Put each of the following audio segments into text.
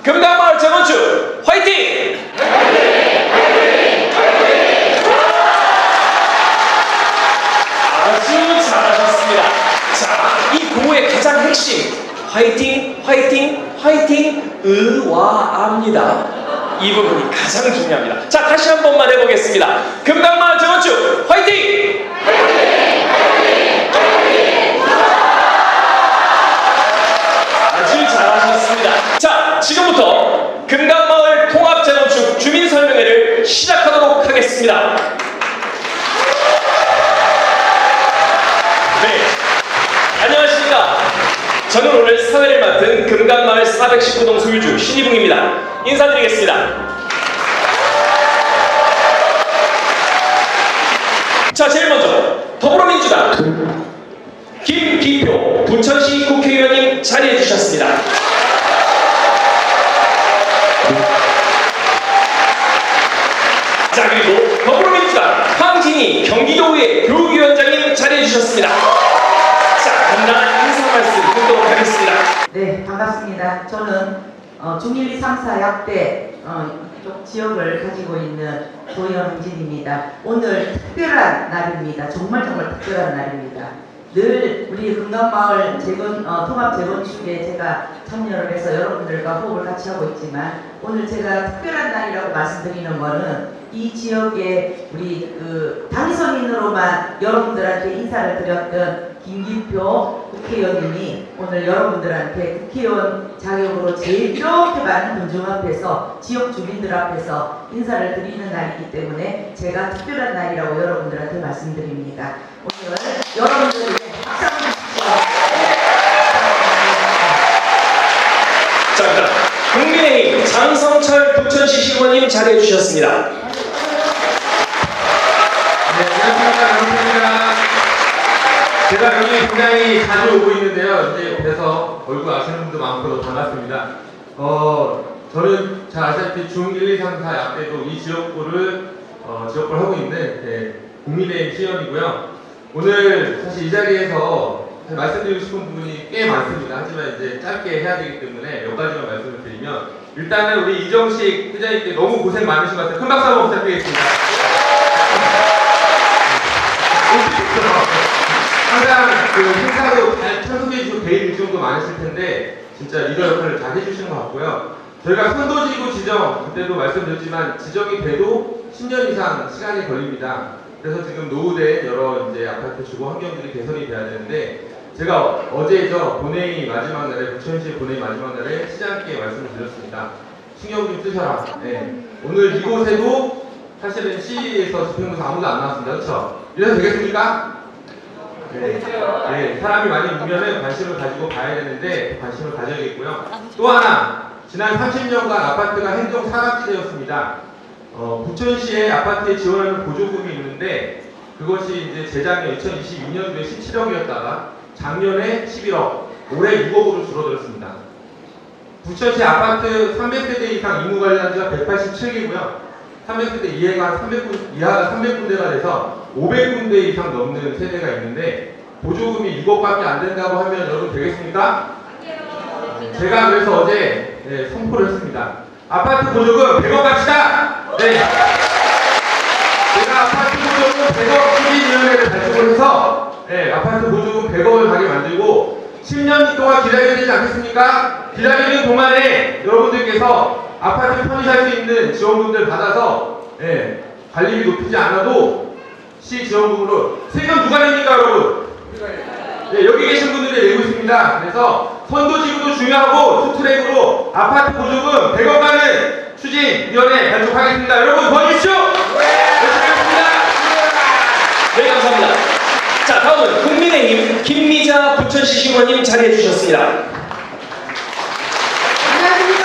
금강마을 재건축 화이팅! 아주 잘하셨습니다. 자, 이 구호의 가장 핵심 화이팅, 화이팅, 화이팅, 의와입니다. 이 부분이 가장 중요합니다. 자, 다시 한 번만 해보겠습니다. 금강마을 재건축 화이팅! 아주 잘하셨습니다. 자, 지금부터 금강마을 통합재건축 주민설명회를 시작하도록 하겠습니다. 네, 안녕하십니까. 저는 오늘 사회를 맡은 금강마을 419동 소유주 신이붕입니다. 인사드리겠습니다. 자, 제일 먼저 더불어민주당 김기표 부천시 국회의원님 자리해 주셨습니다. 자, 그리고 더불어민주당 황진희 경기도의회 교육위원장님 자리해 주셨습니다. 자, 간단한 인사 말씀 듣도록 하겠습니다. 네, 반갑습니다. 저는 중1, 2, 3, 4 약대 이쪽 지역을 가지고 있는 도의원 황진입니다. 오늘 특별한 날입니다. 정말 특별한 날입니다. 늘 우리 금강마을 통합 재건축에 제가 참여를 해서 여러분들과 호흡을 같이 하고 있지만 오늘 제가 특별한 날이라고 말씀드리는 거는 이 지역에 우리 당선인으로만 여러분들한테 인사를 드렸던 김기표 국회의원님이 오늘 여러분들한테 국회의원 자격으로 제일 이렇게 많은 군중 앞에서 지역 주민들 앞에서 인사를 드리는 날이기 때문에 제가 특별한 날이라고 여러분들한테 말씀드립니다. 오늘 여러분들에게 박수 한번 주십시오. 자, 그다음 국민의힘 장성철 부천시 시의원님 자리해 주셨습니다. 네, 안녕하십니까. 장성철입니다. 제가 여기 굉장히 자주 오고 있는데요. 이제 그래서 얼굴 아시는 분도 많고 반갑습니다. 저는 잘 아시다시피 중 1, 2, 3, 4 약대도 이 지역구를 하고 있는 국민의힘 시의원이고요. 오늘 사실 이 자리에서 말씀드리고 싶은 부분이 꽤 많습니다. 하지만 이제 짧게 해야 되기 때문에 몇 가지만 말씀을 드리면 일단은 우리 이정식 회장님께 너무 고생 많으신 것 같아요. 큰 박수 한번 부탁드리겠습니다. 항상 행사도 잘 참석해주시고 개인 일정도 많으실 텐데 진짜 리더 역할을 잘 해주시는 것 같고요. 저희가 선도지구 지정, 그때도 말씀드렸지만 지정이 돼도 10년 이상 시간이 걸립니다. 그래서 지금 노후된 여러 이제 아파트 주거 환경들이 개선이 돼야 되는데 제가 어제죠 본회의 마지막 날에 부천시 본회의 마지막 날에 시장님께 말씀을 드렸습니다. 신경 좀 쓰셔라. 네. 오늘 이곳에도 사실은 시에서 집행부에서 아무도 안 나왔습니다. 그렇죠? 이래도 되겠습니까? 네, 사람이 많이 오면은 관심을 가지고 봐야 되는데 관심을 가져야겠고요. 또 하나, 지난 30년간 아파트가 행정 사각지대였습니다. 부천시에 아파트에 지원하는 보조금이 있는데 그것이 이제 재작년 2022년도에 17억이었다가 작년에 11억, 올해 6억으로 줄어들었습니다. 부천시 아파트 300세대 이상 임무관리단지가 187개고요. 300세대 이하가 300군데가 돼서 500군데 이상 넘는 세대가 있는데 보조금이 6억밖에 안 된다고 하면 여러분 되겠습니까? 제가 그래서 어제 선포를 했습니다. 아파트 보조금 100억 갑시다! 네. 제가 아파트 보조금 100억 추진위원회를 발족을 해서 아파트 보조금 100억을 가게 만들고 10년 동안 기다려야 되지 않겠습니까? 기다리는 동안에 여러분들께서 아파트 편히 살 수 있는 지원금들 받아서 관리비 높이지 않아도 시 지원금으로 세금 누가 냅니까 여러분? 여기 계신 분들이 내고 있습니다. 그래서 선도지구도 중요하고 투트랙으로 아파트 보조금 100억 가는 추진위원회 발족하겠습니다. 여러분 도와주십시오! 열심히 하겠습니다. 네, 감사합니다. 자, 다음은 국민의힘 김미자 부천시 시의원님 자리해 주셨습니다. 안녕하십니까.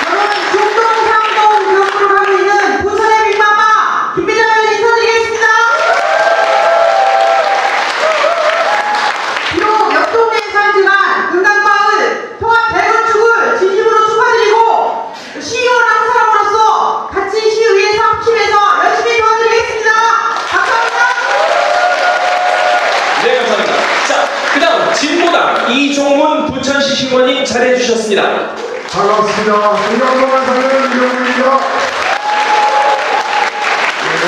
저는 중동 상동 교육을 하고 있는 부천의 빅마마 김미자를 인사드리겠습니다. 비록 옆 동네에 살지만 금강마을 통합 재건축을 진심으로 축하드리고 시의원 한 사람으로서 같이 시의회에서 합심해서 열심히 도와드리겠습니다. 감사합니다. 네, 감사합니다. 자, 그 다음 진보당 이종무 반갑습니다. 건강만 사는 이영훈입니다.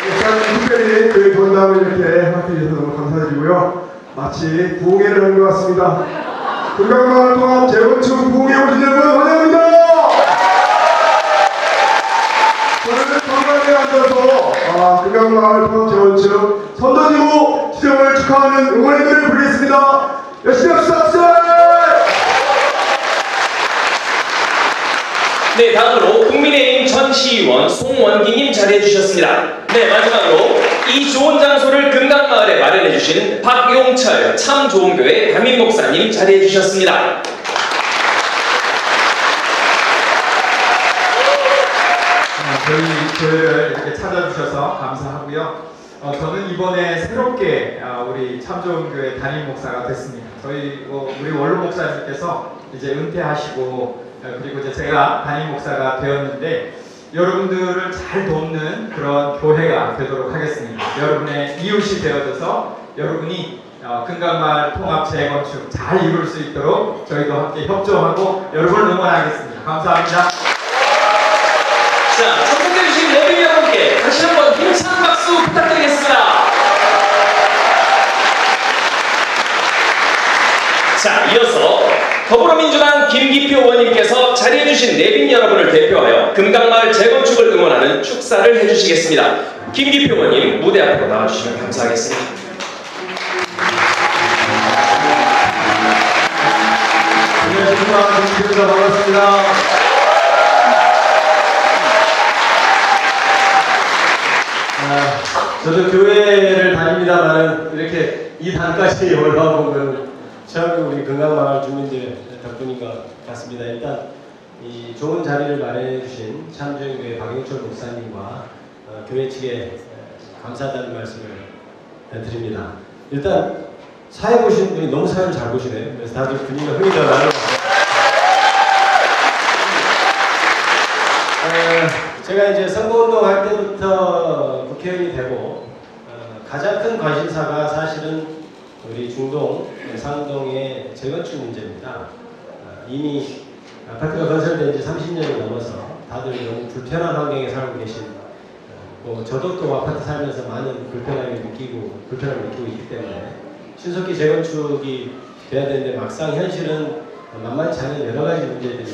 일단 특별히 저희 본담을 이렇게 함께 해주셔서 너무 감사드리고요. 마치 부흥회를 한 것 같습니다. 건강마을 통합 재건축 부흥회 오신 여러분 환영합니다. 저는 건강에 앉아서 건강마을 통합 재건축 선도지구 지정을 축하하는 응원의 노래를 부르겠습니다. 열심히 합시다. 네, 다음으로 국민의힘 전 시의원 송원기님 자리해 주셨습니다. 네, 마지막으로 이 좋은 장소를 금강마을에 마련해 주신 박용철 참좋은교회 담임 목사님 자리해 주셨습니다. 저희 교회를 이렇게 찾아주셔서 감사하고요. 저는 이번에 새롭게 우리 참좋은교회 담임 목사가 됐습니다. 우리 원로 목사님께서 이제 은퇴하시고 그리고 이제 제가 담임 목사가 되었는데 여러분들을 잘 돕는 그런 교회가 되도록 하겠습니다. 여러분의 이웃이 되어줘서 여러분이 금강마을 통합 재건축 잘 이룰 수 있도록 저희도 함께 협조하고 여러분을 응원하겠습니다. 감사합니다. 자, 참석해주신 예비 여러분께 다시 한번 힘찬 박수 부탁드리겠습니다. 자, 이어서 더불어민주당 김기표 의원님께서 자리해주신 내빈 여러분을 대표하여 금강마을 재건축을 응원하는 축사를 해주시겠습니다. 김기표 의원님 무대 앞으로 나와주시면 감사하겠습니다. 안녕하십니까. 김기표입니다. 반갑습니다. 저도 교회를 다닙니다만 이렇게 이 단까지 올라와 보면 처음 우리 금강마을 주민들 덕분인 것 같습니다. 일단 이 좋은 자리를 마련해 주신 참좋은교회 박용철 목사님과 교회 측에 감사하다는 말씀을 드립니다. 일단 사회 보시는 분이 너무 사회를 잘 보시네요. 그래서 다들 분위기가 흥이 나요. 제가 이제 선거운동 할 때부터 국회의원이 되고 가장 큰 관심사가 사실은 우리 중동, 상동의 재건축 문제입니다. 이미 아파트가 건설된 지 30년이 넘어서 다들 너무 불편한 환경에 살고 계신, 저도 또 아파트 살면서 많은 불편함을 느끼고 있기 때문에 신속히 재건축이 돼야 되는데 막상 현실은 만만치 않은 여러 가지 문제들이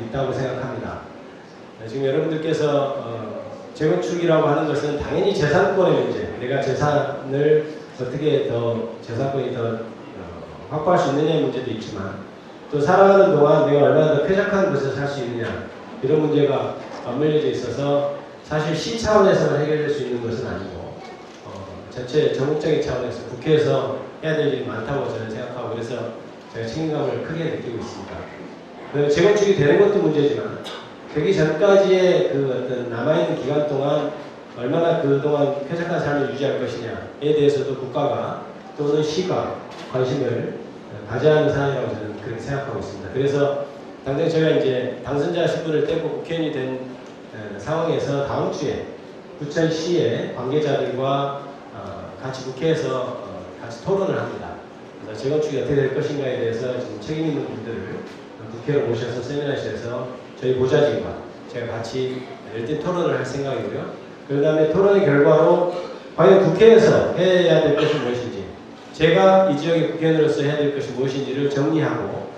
있다고 생각합니다. 지금 여러분들께서 재건축이라고 하는 것은 당연히 재산권의 문제, 내가 재산을 어떻게 재산권이 더 확보할 수 있느냐의 문제도 있지만 또 살아가는 동안 내가 얼마나 더 쾌적한 곳에서 살 수 있느냐 이런 문제가 맞물려져 있어서 사실 시 차원에서만 해결될 수 있는 것은 아니고 전체 전국적인 차원에서 국회에서 해야 될 일이 많다고 저는 생각하고 그래서 제가 책임감을 크게 느끼고 있습니다. 재건축이 되는 것도 문제지만 되기 전까지의 그 어떤 남아있는 기간 동안 얼마나 그동안 쾌적한 삶을 유지할 것이냐에 대해서도 국가가 또는 시가 관심을 가져야 하는 사안이라고 저는 그렇게 생각하고 있습니다. 그래서 당장 저희가 이제 당선자 신분을 떼고 국회의원이 된 상황에서 다음 주에 부천시의 관계자들과 같이 국회에서 같이 토론을 합니다. 그래서 재건축이 어떻게 될 것인가에 대해서 지금 책임 있는 분들을 국회로 모셔서 세미나실에서 저희 보좌진과 제가 같이 열띤 토론을 할 생각이고요. 그 다음에 토론의 결과로 과연 국회에서 해야 될 것이 무엇인지, 제가 이 지역의 국회의원으로서 해야 될 것이 무엇인지를 정리하고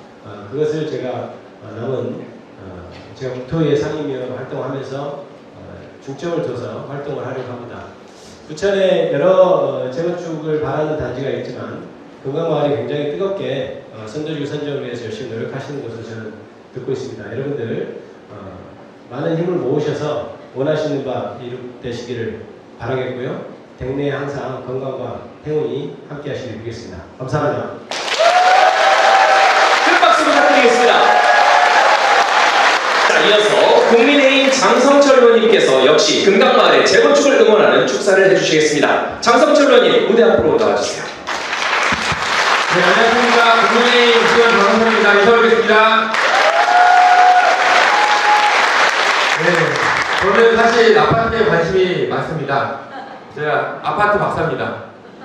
그것을 제가 제가 국토위의 상임위원으로 활동하면서 중점을 둬서 활동을 하려고 합니다. 부천에 여러 재건축을 바라는 단지가 있지만 금강마을이 굉장히 뜨겁게 선도지구 선정을 위해서 열심히 노력하시는 것을 저는 듣고 있습니다. 여러분들 많은 힘을 모으셔서 원하시는 바 이루되시기를 바라겠고요. 댁내에 항상 건강과 행운이 함께 하시길 빌겠습니다. 감사합니다. 큰 박수 부탁드리겠습니다. 자, 이어서 국민의힘 장성철 의원님께서 역시 금강마을의 재건축을 응원하는 축사를 해주시겠습니다. 장성철 의원님 무대 앞으로 나와주세요. 네, 안녕하십니까. 국민의힘 의원 장성철입니다. 인사드리겠습니다. 네. 저는 사실 아파트에 관심이 많습니다. 제가 아파트 박사입니다.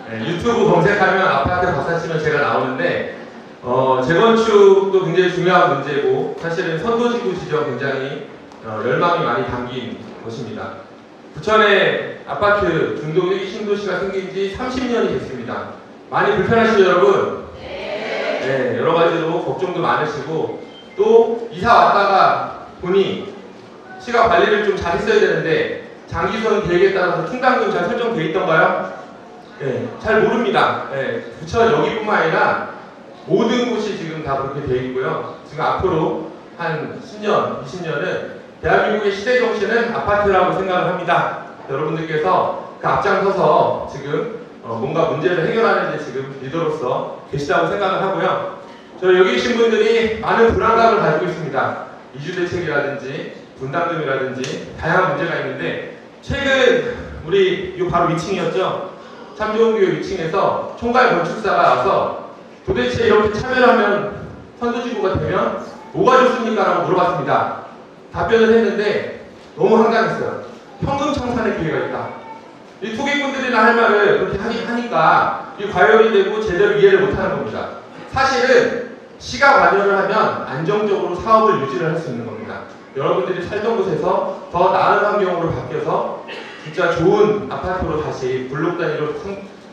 네, 유튜브 검색하면 아파트 박사 치면 제가 나오는데 재건축도 굉장히 중요한 문제고 사실은 선도지구 지정 굉장히 열망이 많이 담긴 것입니다. 부천에 아파트 중동 1기 신도시가 생긴 지 30년이 됐습니다. 많이 불편하시죠, 여러분? 네, 여러 가지로 걱정도 많으시고 또 이사 왔다가 보니 시가 관리를 좀 잘 했어야 되는데 장기선 계획에 따라서 충당금 잘 설정돼 있던가요? 네, 잘 모릅니다. 네, 부천 여기뿐만 아니라 모든 곳이 지금 다 그렇게 되어 있고요. 지금 앞으로 한 10년, 20년은 대한민국의 시대 정신은 아파트라고 생각을 합니다. 여러분들께서 그 앞장서서 지금 뭔가 문제를 해결하는 데 지금 리더로서 계시다고 생각을 하고요. 저 여기 계신 분들이 많은 불안감을 가지고 있습니다. 이주대책이라든지 분담금이라든지 다양한 문제가 있는데 최근 우리 이 바로 위층이었죠. 참 좋은 교육 위층에서 총괄 건축사가 와서 도대체 이렇게 차별하면 선도지구가 되면 뭐가 좋습니까? 라고 물어봤습니다. 답변을 했는데 너무 황당했어요. 현금 청산의 기회가 있다. 이 투기꾼들이나 할 말을 그렇게 하니까 이 과열이 되고 제대로 이해를 못하는 겁니다. 사실은 시가 관여를 하면 안정적으로 사업을 유지를 할 수 있는 겁니다. 여러분들이 살던 곳에서 더 나은 환경으로 바뀌어서 진짜 좋은 아파트로 다시 블록 단위로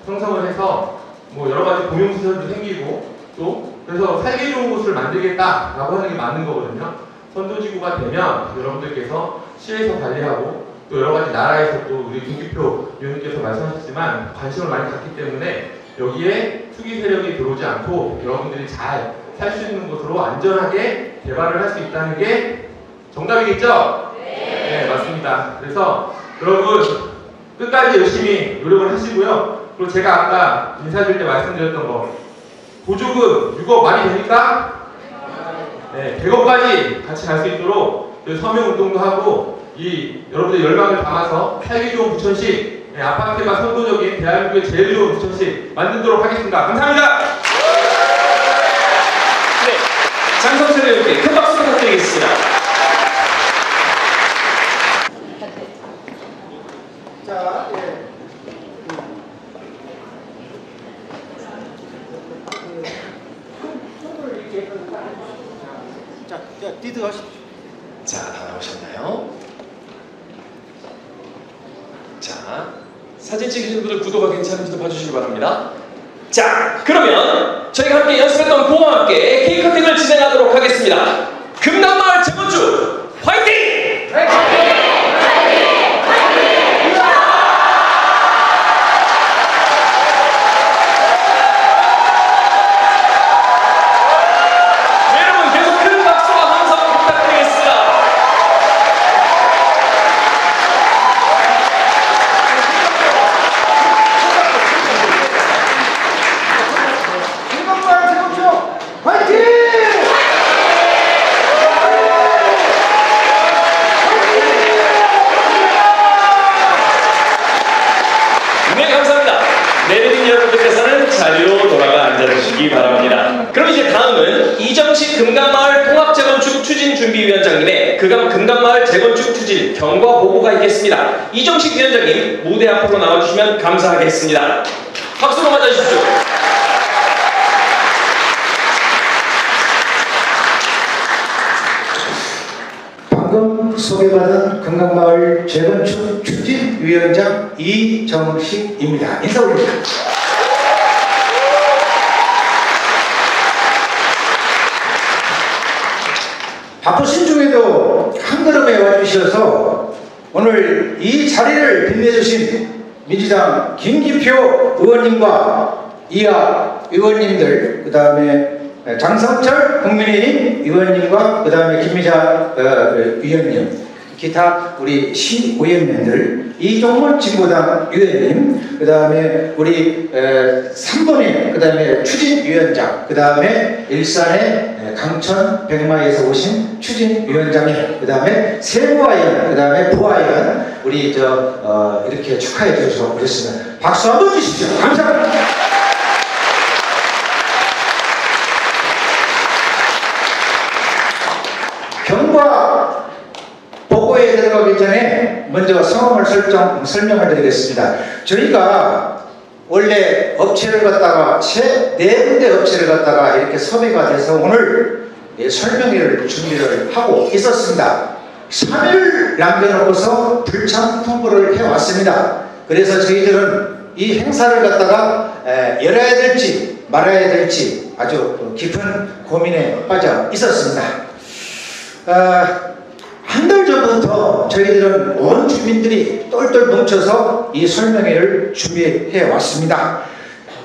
형성을 해서 뭐 여러 가지 공용시설도 생기고 또 그래서 살기 좋은 곳을 만들겠다라고 하는 게 맞는 거거든요. 선도지구가 되면 여러분들께서 시에서 관리하고 또 여러 가지 나라에서 또 우리 김기표 위원님께서 말씀하셨지만 관심을 많이 갖기 때문에 여기에 투기 세력이 들어오지 않고 여러분들이 잘 살 수 있는 곳으로 안전하게 개발을 할 수 있다는 게 정답이겠죠? 네, 맞습니다. 그래서 여러분 끝까지 열심히 노력을 하시고요. 그리고 제가 아까 인사드릴 때 말씀드렸던 거 보조금 6억 많이 되니까 네, 100억까지 같이 갈 수 있도록 서명 운동도 하고 이 여러분들 열망을 담아서 살기 좋은 부천시 네, 아파트가 선도적인 대한민국의 제일 좋은 부천시 만들도록 하겠습니다. 감사합니다. 네, 장성철 의원께 큰 박수 부탁드리겠습니다. 자, 예. 자, 디드 하십시오. 자, 다 나오셨나요? 자, 사진 찍으시는 분들 구도가 괜찮은지도 봐주시기 바랍니다. 자, 그러면 저희가 함께 연습했던 구호와 함께 케이크 커팅을 진행하도록 하겠습니다. 금남마을 재건축 화이팅! 네, 여러분 계속 큰 박수와 함성 부탁드리겠습니다. 금강마을 재건축 화이팅! 네, 감사합니다. 내려진 여러분들께서는 자리로 돌아가 앉아주시기 바랍니다. 그럼 이제 다음은 이정식 금강마을 통합재건축 추진준비위원장님의 금강마을 재건축 추진 경과 보고가 있겠습니다. 이정식 위원장님 무대 앞으로 나와주시면 감사하겠습니다. 박수로 맞아주십시오. 방금 소개받은 금강마을 재건축 추진위원장 이정식입니다. 인사 올립니다. 바쁘신 중에도 한 걸음에 와주셔서 오늘 이 자리를 빛내주신 민주당 김기표 의원님과 이하 의원님들, 그 다음에 장성철 국민의힘 의원님과 그 다음에 김미자 위원님, 기타 우리 시의원님들, 이종문 진보당 의원님, 그 다음에 우리 3번의 그 다음에 추진위원장, 그 다음에 일산의 강천 백마에서 오신 추진위원장님, 그 다음에 세부하연, 그 다음에 부하연, 우리 이렇게 축하해 주셔서 오셨습니다. 박수 한번 주십시오. 감사합니다. 경과 보고에 들어가기 전에 먼저 성함을 설명을 드리겠습니다. 저희가 원래 업체를 갖다가 네 군데 업체를 갖다가 이렇게 섭외가 돼서 오늘 설명회를 준비를 하고 있었습니다. 3일 남겨놓고서 불참 통보를 해왔습니다. 그래서 저희들은 이 행사를 갖다가 열어야 될지 말아야 될지 아주 깊은 고민에 빠져 있었습니다. 한 달 전부터 저희들은 온 주민들이 똘똘 뭉쳐서 이 설명회를 준비해 왔습니다.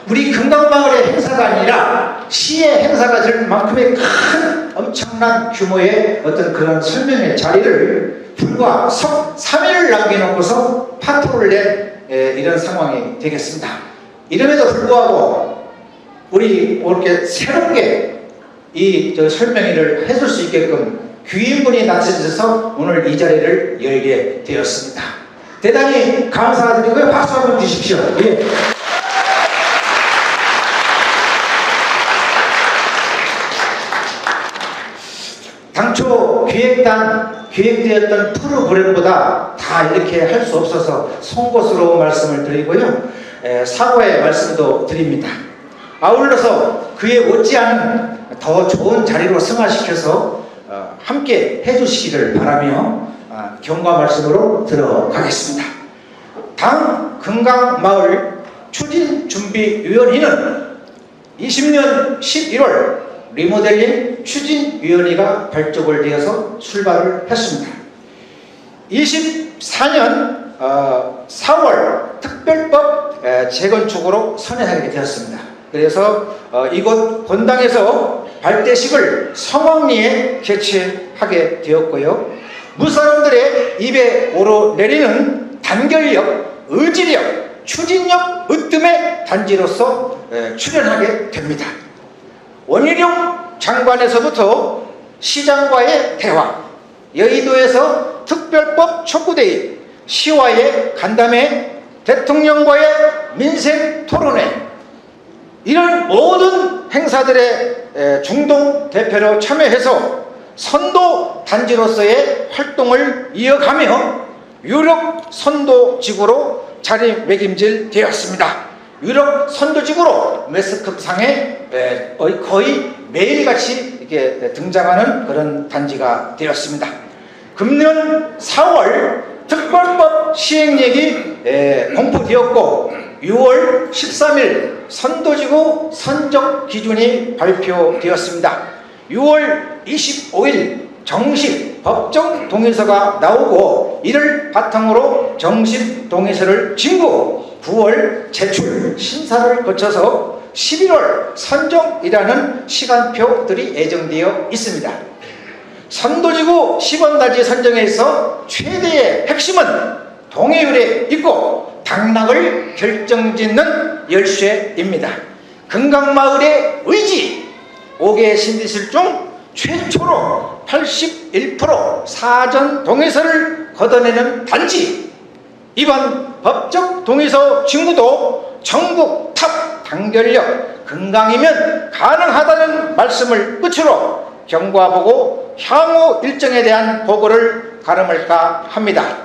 우리 금강마을의 행사가 아니라 시의 행사가 될 만큼의 큰 엄청난 규모의 어떤 그런 설명회 자리를 불과 3일을 남겨놓고서 파토를 낸 이런 상황이 되겠습니다. 이름에도 불구하고 우리 이렇게 새롭게 이 설명회를 해줄 수 있게끔 귀인분이 나서셔서 오늘 이 자리를 열게 되었습니다. 대단히 감사드리고요. 박수 한번 주십시오. 예. 당초 기획되었던 프로그램보다 다 이렇게 할 수 없어서 송구스러운 말씀을 드리고요. 사과의 말씀도 드립니다. 아울러서 그에 못지않은 더 좋은 자리로 승화시켜서 함께 해주시기를 바라며 경과 말씀으로 들어가겠습니다. 당 금강마을 추진준비위원회는 20년 11월 리모델링 추진위원회가 발족을 되어서 출발을 했습니다. 24년 4월 특별법 재건축으로 선회하게 되었습니다. 그래서 이곳 본당에서 발대식을 성황리에 개최하게 되었고요. 무사람들의 입에 오르내리는 단결력, 의지력, 추진력, 으뜸의 단지로서 출연하게 됩니다. 원희룡 장관에서부터 시장과의 대화, 여의도에서 특별법 촉구대회, 시와의 간담회, 대통령과의 민생 토론회, 이런 모든 행사들의 중동 대표로 참여해서 선도 단지로서의 활동을 이어가며 유럽 선도지구로 자리매김질 되었습니다. 유럽 선도지구로 매스컴상에 거의 매일같이 이렇게 등장하는 그런 단지가 되었습니다. 금년 4월 특별법 시행령이 공포되었고 6월 13일 선도지구 선적 기준이 발표되었습니다. 6월 25일 정식 법정 동의서가 나오고 이를 바탕으로 정식 동의서를 진구 9월 제출 심사를 거쳐서 11월 선정이라는 시간표들이 예정되어 있습니다. 선도지구 10원단지 선정에서 최대의 핵심은 동해율에 있고 당락을 결정짓는 열쇠입니다. 금강마을의 의지, 5개 신디실 중 최초로 81% 사전 동의서를 걷어내는 단지, 이번 법적 동의서 진구도 전국 탑 단결력 금강이면 가능하다는 말씀을 끝으로 경과보고 향후 일정에 대한 보고를 가름할까 합니다.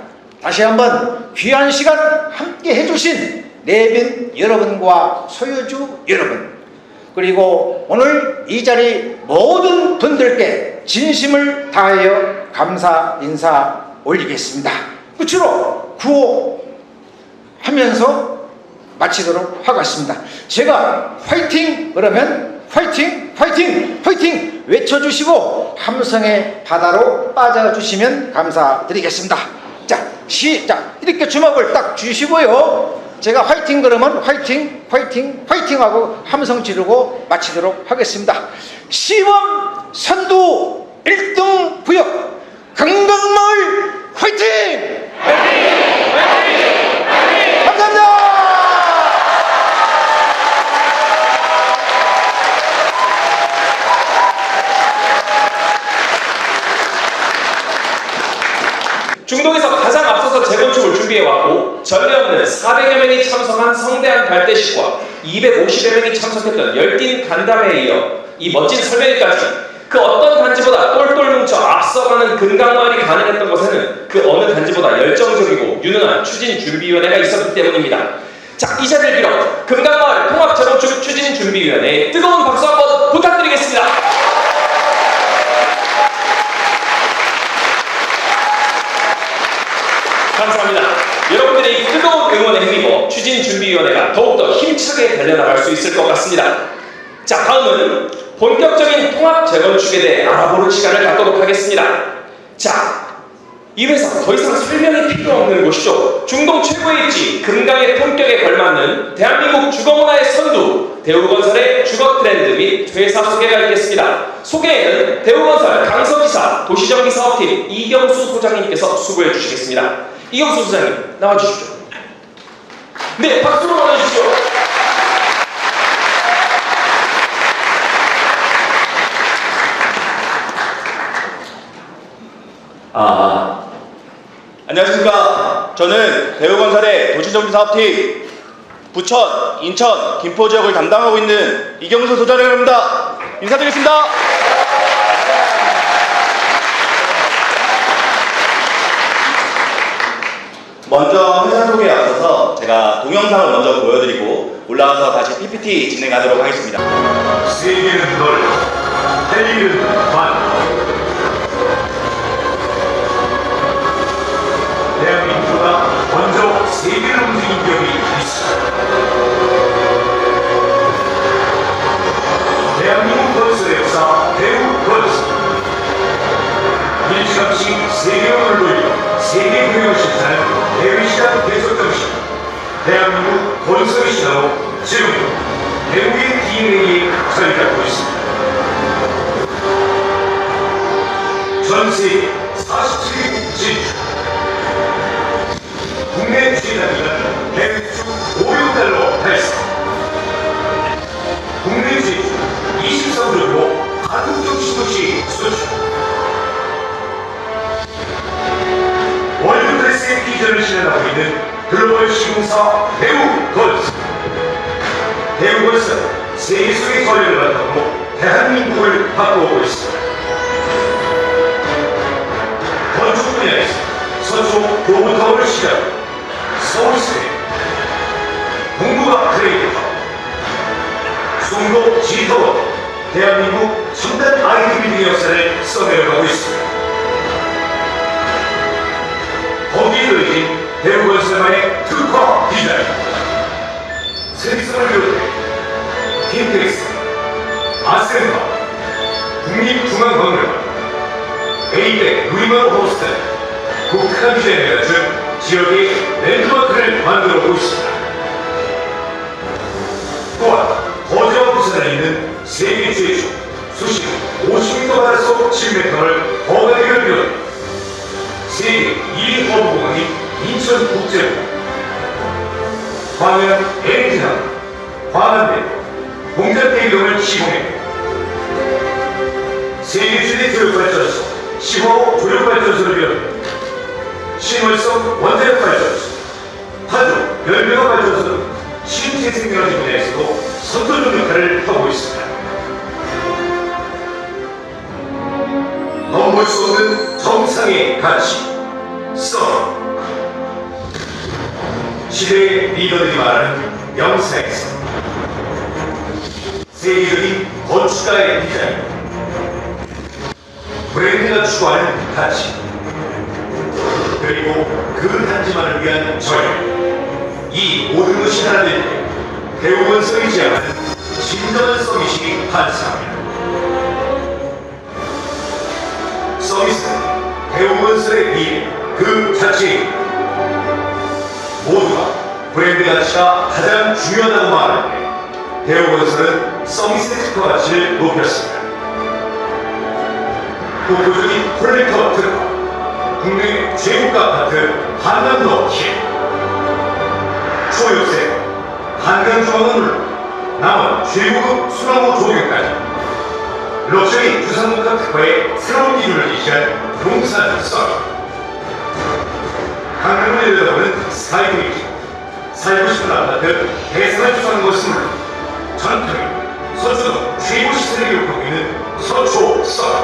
다시 한번 귀한 시간 함께 해주신 내빈 여러분과 소유주 여러분, 그리고 오늘 이 자리 모든 분들께 진심을 다하여 감사 인사 올리겠습니다. 끝으로 구호하면서 마치도록 하겠습니다. 제가 화이팅 그러면 화이팅 화이팅 화이팅 외쳐주시고 함성의 바다로 빠져주시면 감사드리겠습니다. 자, 시작. 이렇게 주먹을 딱 주시고요. 제가 화이팅 그러면 화이팅 화이팅 화이팅 하고 함성 지르고 마치도록 하겠습니다. 시범 선두 1등 구역 금강마을 화이팅! 화이팅! 화이팅! 화이팅! 감사합니다. 중동에서 가장 앞서서 재건축을 준비해왔고 전례 없는 400여 명이 참석한 성대한 발대식과 250여 명이 참석했던 열띤 간담회에 이어 이 멋진 설명회까지 그 어떤 단지보다 똘똘 뭉쳐 앞서가는 금강마을이 가능했던 것에는 그 어느 단지보다 열정적이고 유능한 추진준비위원회가 있었기 때문입니다. 자, 이 자리를 빌어 금강마을 통합재건축 추진준비위원회에 뜨거운 박수 한번 부탁드리겠습니다. 감사합니다. 여러분들의 이 뜨거운 응원에 힘입어 추진준비위원회가 더욱더 힘차게 달려나갈 수 있을 것 같습니다. 자, 다음은 본격적인 통합재건축에 대해 알아보는 시간을 갖도록 하겠습니다. 자, 이 회사 더 이상 설명이 필요 없는 곳이죠. 중동 최고의 입지, 금강의 품격에 걸맞는 대한민국 주거문화의 선두, 대우건설의 주거 트렌드 및 회사 소개가 있겠습니다. 소개에는 대우건설 강서기사 도시정비사업팀 이경수 소장님께서 수고해 주시겠습니다. 이경수 소장님 나와주십시오. 네, 박수로 맞아주십시오. 안녕하십니까. 저는 대우건설의 도시정비사업팀 부천, 인천, 김포 지역을 담당하고 있는 이경수 소장이라고 합니다. 인사드리겠습니다. 먼저 회사 소개에 앞서서 제가 동영상을 먼저 보여드리고 올라가서 다시 PPT 진행하도록 하겠습니다. 세계는 널, 헬리는 반. 대한민국가 먼저 세계를 움직인 적이 있어. 대한민국 건설의 역사, 대우건설. 일찌감치 세계화를 돌려 세계 경영을 실천하는 대외시장 개척 정신. 대한민국 건설의 신화로 지금도 대우의 DNA에 자리 잡고 있습니다. 전 세계 47개국 진출. 국내 주의단위는 해외 수출 500억 달러 달성. 국내 수출 23조로 한국적 신도시 수출. 월드클래스의 비전을 실현하고 있는 글로벌 시공사 대우건설. 대우건설 세계 속의 전례를 바탕으로 대한민국을 바꾸고 있습니다. 건축 분야에서 서초 교보타워를 시작으로 서울시대, 동부가 크레이터타워, 송도 G타워, 대한민국 첨단 IT 빌딩 역사를 써내려가고 있습니다. 거기에 더해진 대우건설만의 특화 디자인, 세리선을 비롯해 킨텍스, 아센바, 국립중앙박물관, 에이펙 누리마을 호스텔, 국한 디자인을 갖춘 지역의 랜드마크를 만들어오고 있습니다. 또한 거제와 부산에 있는 세계 최초 수심 50m 바닷속 7m를 허가대교를 비롯해 세계 2위 허브공항인 인천국제공항, 광양 LNG항, 광안대, 공작대교를 시공했고 세계 최대 조력발전소 15호 조력발전소를 비롯해 신월성 원자력 발전소, 파주 열병호 발전소 등 신재생에너지 분야에서도 선도적 역할을 하고 있습니다. 넘볼 수 없는 정상의 가치, 써. 시대의 리더들이 말하는 명사에서 세계적인 건축가의 디자인, 브랜드가 추구하는 가치, 그리고 그 단지만을 위한 전략, 이 모든 것이 하나 될 때 대우건설이 지향하는 진정한 서밋이 탄생합니다. 서밋은 대우건설의 미래 그 자체입니다. 모두가 브랜드 가치가 가장 중요하다고 말할 때 대우건설은 서밋의 특화 가치를 높였습니다. 독보적인 콜렉터 특화, 국내 최고가 아파트 한강로 힐, 초요새 한강중앙은 물론 남원 최고급 수나무 조경까지 럭셔리 주상복합 특화의 새로운 기준을 제시한 용산 서밋, 강릉을 내려다보는 스카이브리지, 살고 싶은 아파트 대상을 주장한 것은 물론 전통의 서초 최고 시설을 기록하고 있는 서초 서밋,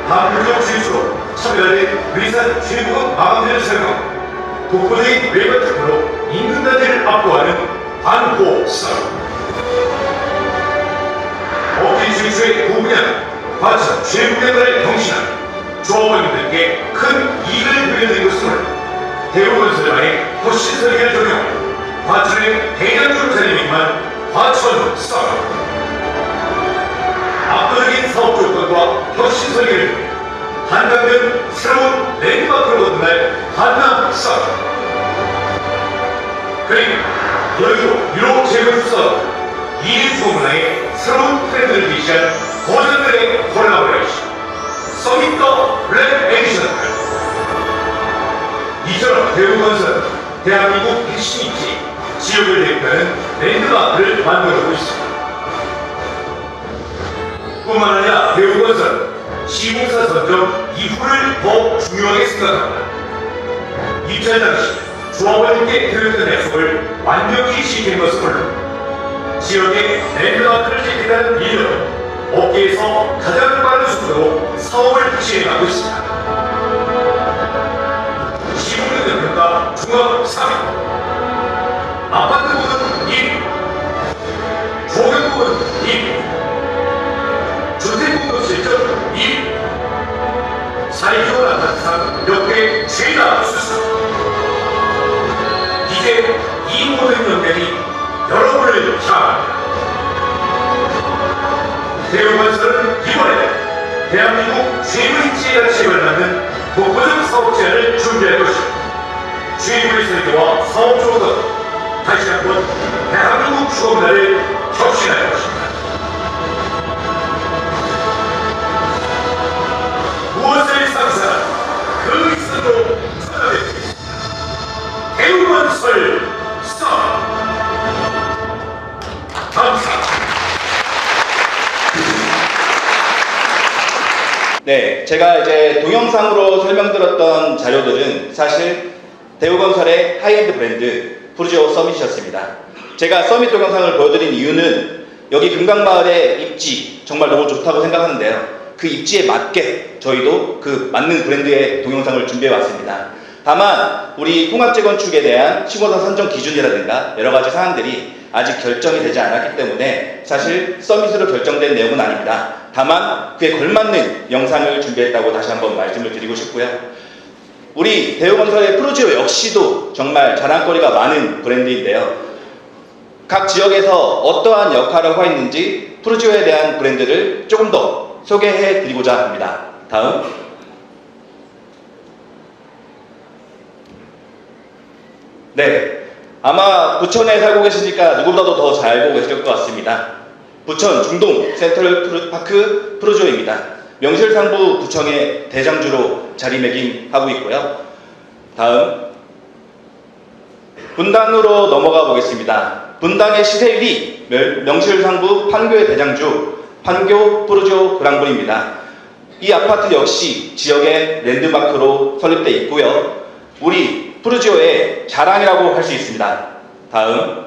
한국적 진수로 차별화된 위산 최고급 마감재를 사용하고 독보적인 외관 특허로 임금단지를 압도하는 반포성. 업계 진출의 구분양, 과천 최고대가를 경신한 조합원님들께 큰 이익을 돌려드린 것을 대우건설만의 훨씬 설계를 적용, 과천의 대장주로 자리매김한 과천성. 압도적인 사업 조건과 훨씬 설계를 통해 한강변 새로운 랜드마크로 거듭날 한남성. 그리고 여의도 유로 재건축 사업 2일 문화의 새로운 트렌드를 제시한 고전들의 콜라보레이션 서밋 더 블랙 에디션. 이처럼 대우건설 대한민국 핵심 입지 지역을 대표하는 랜드마크를 만들어가고 있습니다. 뿐만 아니라 대우건설 시공사 선정 이후를 더 중요하게 생각합니다. 입찰 당시 조합원님께 드렸던 약속을 완벽히 지킨 것은 물론 지역의 랜드마크를 지키는 이유는 업계에서 가장 빠른 속도로 사업을 진행하고 있습니다. 시공된 평가 종합 3위, 아파트 부분 1위, 조경 부분 1위, 주택 부분 실적 1위, 사이좋은 아파트상 역대 최다 수상. 이제 이 모든 연결이 여러분을 향합니다. 대우건설은 이번에 대한민국 최고입지에 가치에 걸맞는 독보적 사업 제안을 준비할 것입니다. 최고의 설계와 사업 조건, 다시 한번 대한민국 추억날을 혁신할 것입니다. 무엇을 상상한 그 이상으로 찾아뵙겠습니다. 대우건설 성. 감사합니다. 네, 제가 이제 동영상으로 설명드렸던 자료들은 사실 대우건설의 하이엔드 브랜드 푸르지오 서밋이었습니다. 제가 서밋 동영상을 보여드린 이유는 여기 금강마을의 입지 정말 너무 좋다고 생각하는데요. 그 입지에 맞게 저희도 그 맞는 브랜드의 동영상을 준비해 왔습니다. 다만 우리 통합재건축에 대한 시공사 선정 기준이라든가 여러 가지 사항들이 아직 결정이 되지 않았기 때문에 사실 서밋으로 결정된 내용은 아닙니다. 다만 그에 걸맞는 영상을 준비했다고 다시 한번 말씀을 드리고 싶고요. 우리 대우건설의 푸르지오 역시도 정말 자랑거리가 많은 브랜드인데요. 각 지역에서 어떠한 역할을 하고 있는지 푸르지오에 대한 브랜드를 조금 더 소개해 드리고자 합니다. 다음. 네, 아마 부천에 살고 계시니까 누구보다도 더 잘 보고 계실 것 같습니다. 부천 중동 센트럴파크 푸르지오입니다. 명실상부 구청의 대장주로 자리매김하고 있고요. 다음. 분당으로 넘어가 보겠습니다. 분당의 시세 1위 명실상부 판교의 대장주 판교 푸르지오 그랑블입니다. 이 아파트 역시 지역의 랜드마크로 설립되어 있고요. 우리 푸르지오의 자랑이라고 할 수 있습니다. 다음.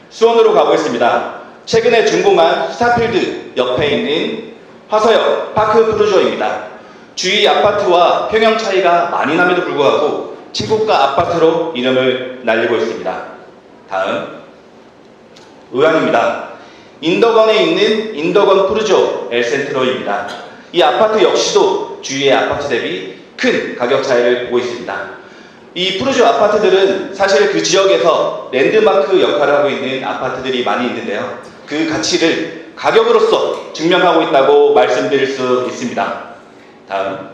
수원으로 가보겠습니다. 최근에 준공한 스타필드 옆에 있는 화서역 파크 푸르지오입니다. 주위 아파트와 평형 차이가 많이 남에도 불구하고 최고가 아파트로 이름을 날리고 있습니다. 다음. 의왕입니다. 인덕원에 있는 인덕원 푸르지오 엘센트로입니다. 이 아파트 역시도 주위의 아파트 대비 큰 가격 차이를 보고 있습니다. 이 푸르지오 아파트들은 사실 그 지역에서 랜드마크 역할을 하고 있는 아파트들이 많이 있는데요. 그 가치를 가격으로서 증명하고 있다고 말씀드릴 수 있습니다. 다음.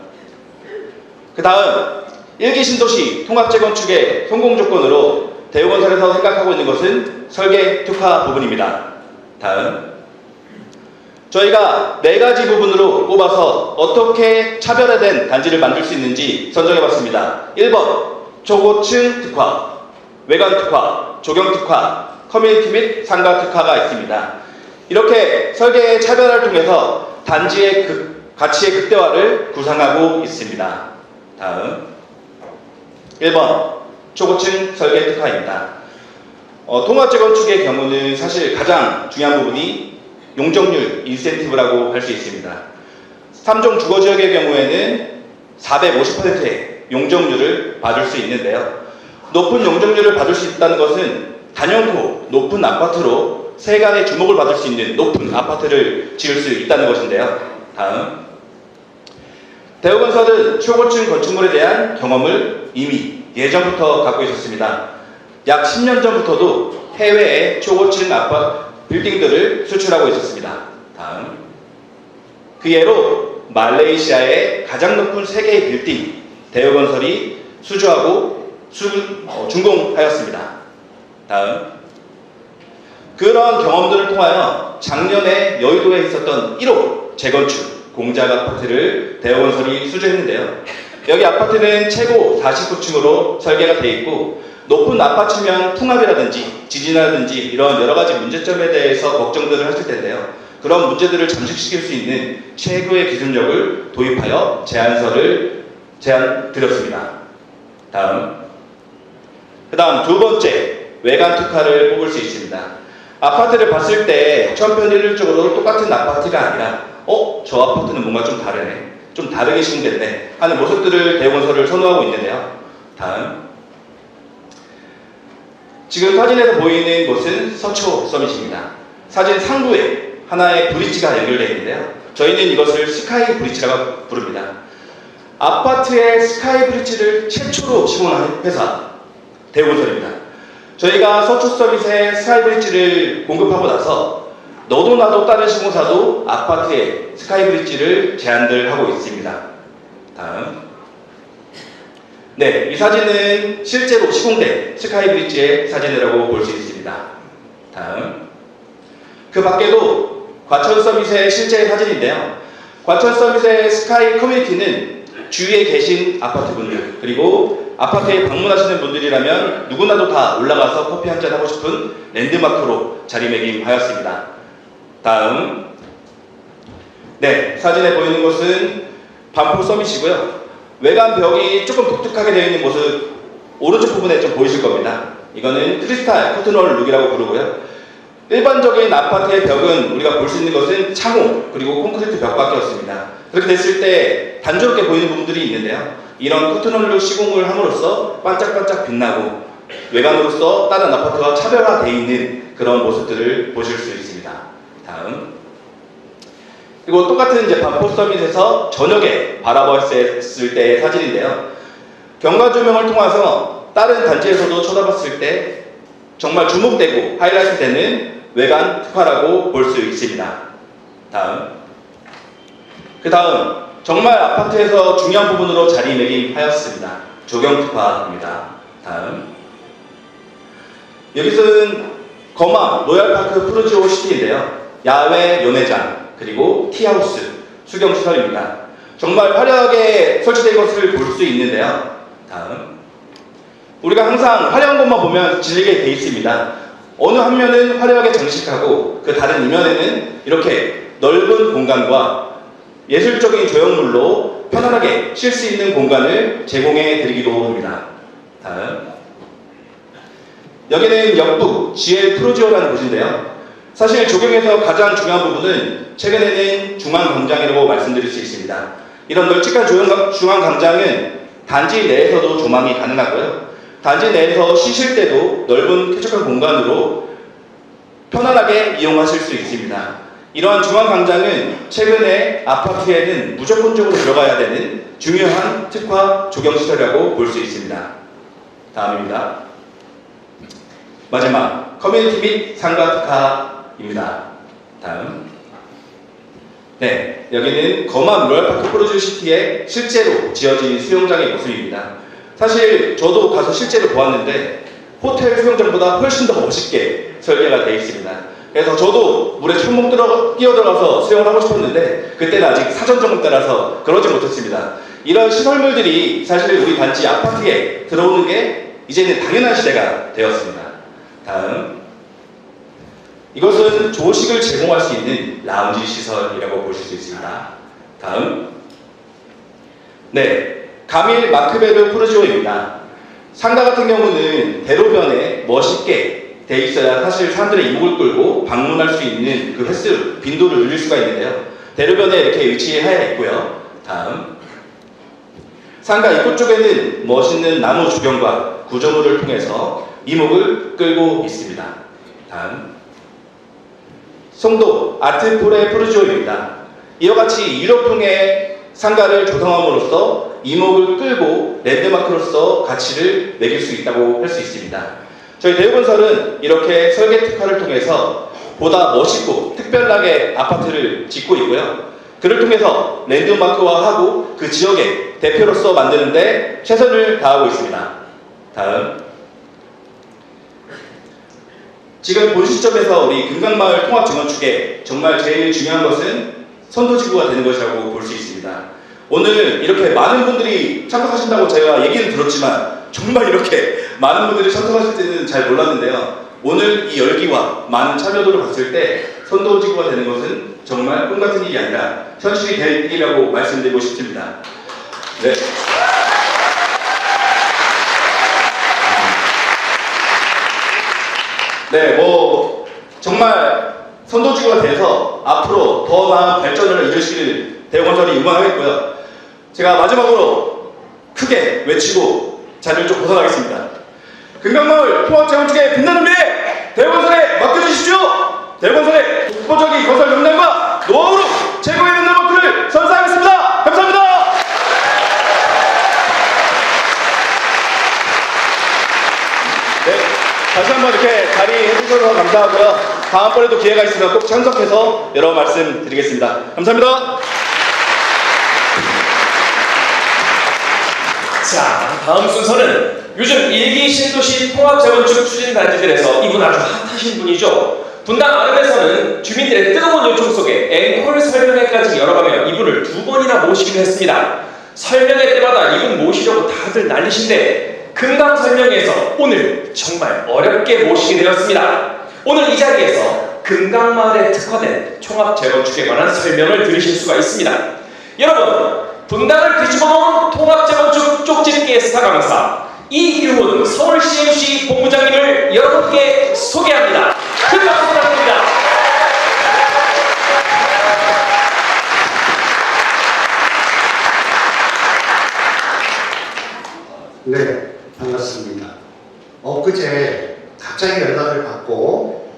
그 다음, 일기 신도시 통합재건축의 성공 조건으로 대우건설에서 생각하고 있는 것은 설계 특화 부분입니다. 다음. 저희가 4가지 부분으로 뽑아서 어떻게 차별화된 단지를 만들 수 있는지 선정해봤습니다. 1번, 초고층 특화, 외관 특화, 조경 특화, 커뮤니티 및 상가 특화가 있습니다. 이렇게 설계의 차별화를 통해서 단지의 가치의 극대화를 구상하고 있습니다. 다음. 1번, 초고층 설계 특화입니다. 통합재건축의 경우는 사실 가장 중요한 부분이 용적률 인센티브라고 할 수 있습니다. 3종 주거지역의 경우에는 450%의 용적률을 받을 수 있는데요. 높은 용적률을 받을 수 있다는 것은 단연코 높은 아파트로 세간의 주목을 받을 수 있는 높은 아파트를 지을 수 있다는 것인데요. 다음, 대우건설은 초고층 건축물에 대한 경험을 이미 예전부터 갖고 있었습니다. 약 10년 전부터도 해외에 초고층 아파트 빌딩들을 수출하고 있었습니다. 다음, 그 예로 말레이시아의 가장 높은 세계의 빌딩 대우건설이 수주하고 준공하였습니다. 다음, 그런 경험들을 통하여 작년에 여의도에 있었던 1호 재건축 공작 아파트를 대우건설이 수주했는데요. 여기 아파트는 최고 49층으로 설계가 되어 있고 높은 아파트면 풍압이라든지 지진이라든지 이런 여러 가지 문제점에 대해서 걱정들을 하실 텐데요. 그런 문제들을 잠식시킬 수 있는 최고의 기술력을 도입하여 제안 드렸습니다. 다음, 두 번째, 외관 특화를 뽑을 수 있습니다. 아파트를 봤을 때 천편일률적으로 똑같은 아파트가 아니라 저 아파트는 뭔가 좀 다르네, 좀 다르게 시공됐네 하는 모습들을 대우건설을 선호하고 있는데요. 다음, 지금 사진에서 보이는 곳은 서초 서밋입니다. 사진 상부에 하나의 브릿지가 연결되어 있는데요. 저희는 이것을 스카이 브릿지라고 부릅니다. 아파트에 스카이 브릿지를 최초로 시공한 회사 대우건설입니다. 저희가 서초 서밋에 스카이 브릿지를 공급하고 나서 너도 나도 다른 시공사도 아파트에 스카이 브릿지를 제안들 하고 있습니다. 다음, 네, 이 사진은 실제로 시공된 스카이 브릿지의 사진이라고 볼 수 있습니다. 다음, 그 밖에도 과천 서밋의 실제 사진인데요. 과천 서밋의 스카이 커뮤니티는 주위에 계신 아파트분들 그리고 아파트에 방문하시는 분들이라면 누구나도 다 올라가서 커피 한잔 하고 싶은 랜드마크로 자리매김하였습니다. 다음, 네, 사진에 보이는 곳은 반포 서밋이고요. 외관 벽이 조금 독특하게 되어 있는 모습 오른쪽 부분에 좀 보이실 겁니다. 이거는 크리스탈 커튼홀 룩이라고 부르고요. 일반적인 아파트의 벽은 우리가 볼 수 있는 것은 창호 그리고 콘크리트 벽밖에 없습니다. 그렇게 됐을 때 단조롭게 보이는 부분들이 있는데요. 이런 커튼홀로 시공을 함으로써 반짝반짝 빛나고 외관으로서 다른 아파트와 차별화되어 있는 그런 모습들을 보실 수 있습니다. 다음, 그리고 똑같은 이제 반포 서밋에서 저녁에 바라봤을 때의 사진인데요. 경관 조명을 통해서 다른 단지에서도 쳐다봤을 때 정말 주목되고 하이라이트 되는 외관 특화라고 볼 수 있습니다. 다음, 그 다음, 정말 아파트에서 중요한 부분으로 자리매김하였습니다. 조경 특화입니다. 다음, 여기서는 거마 로얄파크 푸르지오 시티인데요. 야외 연회장 그리고 티하우스 수경시설입니다. 정말 화려하게 설치된 것을 볼 수 있는데요. 다음, 우리가 항상 화려한 것만 보면 질리게 돼 있습니다. 어느 한 면은 화려하게 장식하고 그 다른 이면에는 이렇게 넓은 공간과 예술적인 조형물로 편안하게 쉴 수 있는 공간을 제공해 드리기도 합니다. 다음, 여기는 역북 GL 프로지오라는 곳인데요. 사실 조경에서 가장 중요한 부분은 최근에는 중앙광장이라고 말씀드릴 수 있습니다. 이런 널찍한 중앙광장은 단지 내에서도 조망이 가능하고요. 단지 내에서 쉬실 때도 넓은 쾌적한 공간으로 편안하게 이용하실 수 있습니다. 이러한 중앙광장은 최근에 아파트에는 무조건적으로 들어가야 되는 중요한 특화 조경시설이라고 볼 수 있습니다. 다음입니다. 마지막, 커뮤니티 및 상가 특화입니다. 다음, 네, 여기는 거만 로얄파크 푸르지오시티의 실제로 지어진 수영장의 모습입니다. 사실 저도 가서 실제로 보았는데 호텔 수영장보다 훨씬 더 멋있게 설계가 되어 있습니다. 그래서 저도 물에 첨벙 뛰어들어가서 수영을 하고 싶었는데 그때는 아직 사전 점검 따라서 그러지 못했습니다. 이런 시설물들이 사실 우리 단지 아파트에 들어오는 게 이제는 당연한 시대가 되었습니다. 다음, 이것은 조식을 제공할 수 있는 라운지 시설이라고 보실 수 있습니다. 다음, 네, 가밀 마크베르 푸르지오입니다. 상가 같은 경우는 대로변에 멋있게 돼 있어야 사실 사람들의 이목을 끌고 방문할 수 있는 그 횟수, 빈도를 늘릴 수가 있는데요. 대로변에 이렇게 위치해 있고요. 다음, 상가 입구 쪽에는 멋있는 나무 조경과 구조물을 통해서 이목을 끌고 있습니다. 다음 송도 아트포레 푸르지오입니다. 이와 같이 유럽풍의 상가를 조성함으로써 이목을 끌고 랜드마크로서 가치를 매길 수 있다고 할 수 있습니다. 저희 대우건설은 이렇게 설계 특화를 통해서 보다 멋있고 특별하게 아파트를 짓고 있고요. 그를 통해서 랜드마크화하고 그 지역의 대표로서 만드는데 최선을 다하고 있습니다. 다음 지금 본 시점에서 우리 금강마을 통합증원축에 정말 제일 중요한 것은 선도지구가 되는 것이라고 볼 수 있습니다. 오늘 이렇게 많은 분들이 참석하신다고 제가 얘기는 들었지만 정말 이렇게 많은 분들이 참석하실 때는 잘 몰랐는데요. 오늘 이 열기와 많은 참여도를 봤을 때 선도지구가 되는 것은 정말 꿈같은 일이 아니라 현실이 될 일이라고 말씀드리고 싶습니다. 네. 네, 정말 선도지구가 돼서 앞으로 더 나은 발전을 이루시길 대우건설이 응원하겠고요. 제가 마지막으로 크게 외치고 자리를 좀 벗어나겠습니다. 금강마을 통합재건축의 빛나는 미래 대우건설에 맡겨주십시오. 대우건설의 독보적인 건설 역량과 노하우로 최고의 랜드마크를 선사하겠습니다. 감사합니다. 네, 다시 한번 이렇게 자리해 주셔서 감사하고요. 다음번에도 기회가 있으면 꼭 참석해서 여러 말씀 드리겠습니다. 감사합니다. 자, 다음 순서는 요즘 일기 신도시 통합 재건축 추진 단지들에서 이분 아주 핫하신 분이죠. 분당 아름에서는 주민들의 뜨거운 요청 속에 앵콜 설명회까지 열어가며 이분을 2번이나 모시기로 했습니다. 설명회 때마다 이분 모시려고 다들 난리신데 금강 설명회에서 오늘 정말 어렵게 모시게 되었습니다. 오늘 이 자리에서 금강마을에 특화된 통합 재건축에 관한 설명을 들으실 수가 있습니다. 여러분, 분당을 뒤집어놓은 통합재건축 쪽집기의 스타 강사 이규훈 서울 CMC 본부장님을 여러분께 소개합니다. 큰 박수 부탁드립니다. 네, 반갑습니다. 엊그제 갑자기 연락을 받고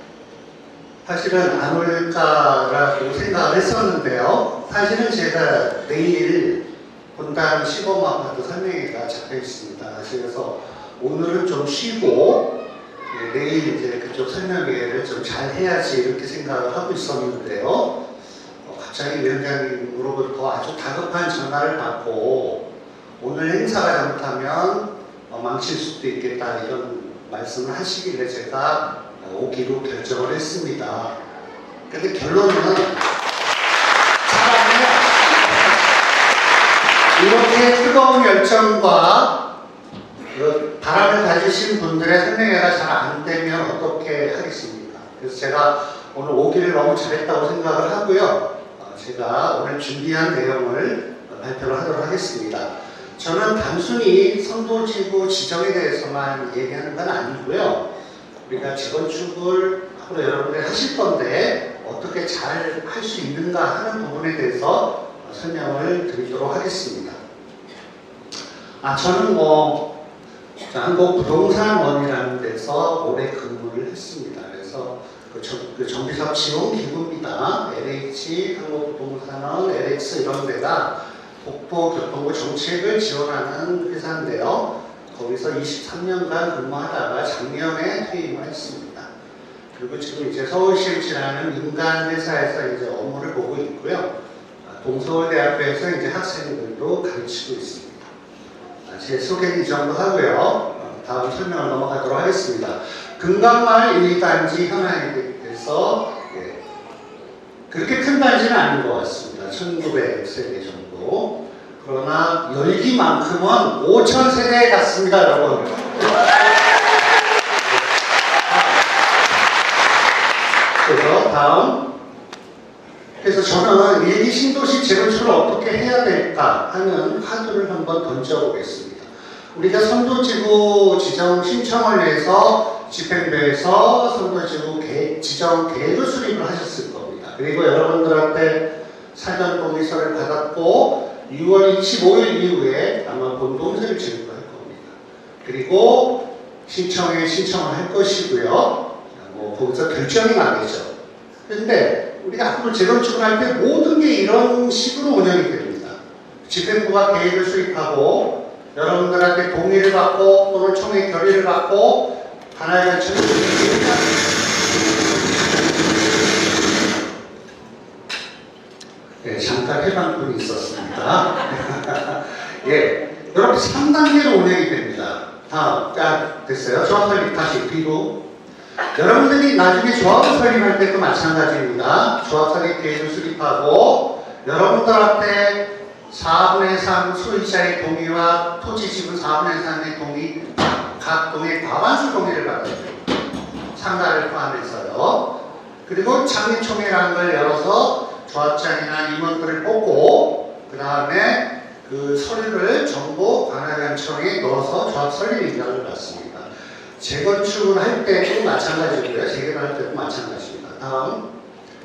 사실은 안 올까라고 생각을 했었는데요. 사실은 제가 내일 분당 시범 아파트 설명회가 잡혀 있습니다. 그래서 오늘은 좀 쉬고 내일 이제 그쪽 설명회를 좀 잘 해야지 이렇게 생각을 하고 있었는데요. 갑자기 위원장님으로부터 아주 다급한 전화를 받고 오늘 행사가 잘못하면 망칠 수도 있겠다 이런 말씀을 하시길래 제가 오기로 결정을 했습니다. 근데 결론은 이렇게 뜨거운 열정과 바람을 가지신 분들의 설명회가 잘 안 되면 어떻게 하겠습니까? 그래서 제가 오늘 오기를 너무 잘했다고 생각을 하고요. 제가 오늘 준비한 내용을 발표를 하도록 하겠습니다. 저는 단순히 선도지구 지정에 대해서만 얘기하는 건 아니고요. 우리가 재건축을 앞으로 여러분들이 하실 건데 어떻게 잘 할 수 있는가 하는 부분에 대해서 설명을 드리도록 하겠습니다. 저는 한국부동산원이라는 데서 오래 근무를 했습니다. 그래서 그 정비사업 지원 기구입니다. LH, 한국부동산원, LX 이런 데가 국토교통부 정책을 지원하는 회사인데요. 거기서 23년간 근무하다가 작년에 퇴임을 했습니다. 그리고 지금 이제 서울시엠시라는 민간 회사에서 이제 업무를 보고 있고요. 동서울대학교에서 이제 학생들도 가르치고 있습니다. 제 소개는 이 정도 하고요. 다음 설명을 넘어가도록 하겠습니다. 금강마을 1단지 현황에 대해서 그렇게 큰 단지는 아닌 것 같습니다. 1900세대 정도. 그러나 열기만큼은 5000세대에 갔습니다, 여러분. 그래서 다음. 그래서 저는 일기 신도시 재건축을 어떻게 해야 될까 하는 화두를 한번 던져보겠습니다. 우리가 선도지구 지정 신청을 해서 집행부에서 선도지구 지정 계획을 수립을 하셨을 겁니다. 그리고 여러분들한테 사전 동의서를 받았고 6월 25일 이후에 아마 본동세를 지급할 겁니다. 그리고 신청을 할 것이고요. 뭐 거기서 결정이 나겠죠. 그런데 우리가 앞으로 재건축을 할 때 모든 게 이런 식으로 운영이 됩니다. 집행부가 계획을 수립하고 여러분들한테 동의를 받고 또는 총회 결의를 받고 하나의 결정을 수립합니다. 네, 잠깐 해방꾼이 있었습니다. 예, 이렇게 3단계로 운영이 됩니다. 다음, 됐어요. 조합 설립 다시 뒤로. 여러분들이 나중에 조합을 설립할 때도 마찬가지입니다. 조합 설립 계획을 수립하고 여러분들한테 4분의 3 소유자의 동의와 토지 지분 4분의 3의 동의, 각 동의 과반수 동의를 받아야 됩니다. 상가를 포함해서요. 그리고 창립총회라는 걸 열어서 조합장이나 임원들을 뽑고 그 다음에 그 서류를 전부 관할관청에 넣어서 조합 설립 인가를 받습니다. 재건축을 할 때도 마찬가지고요. 재개발할 때도 마찬가지입니다. 다음.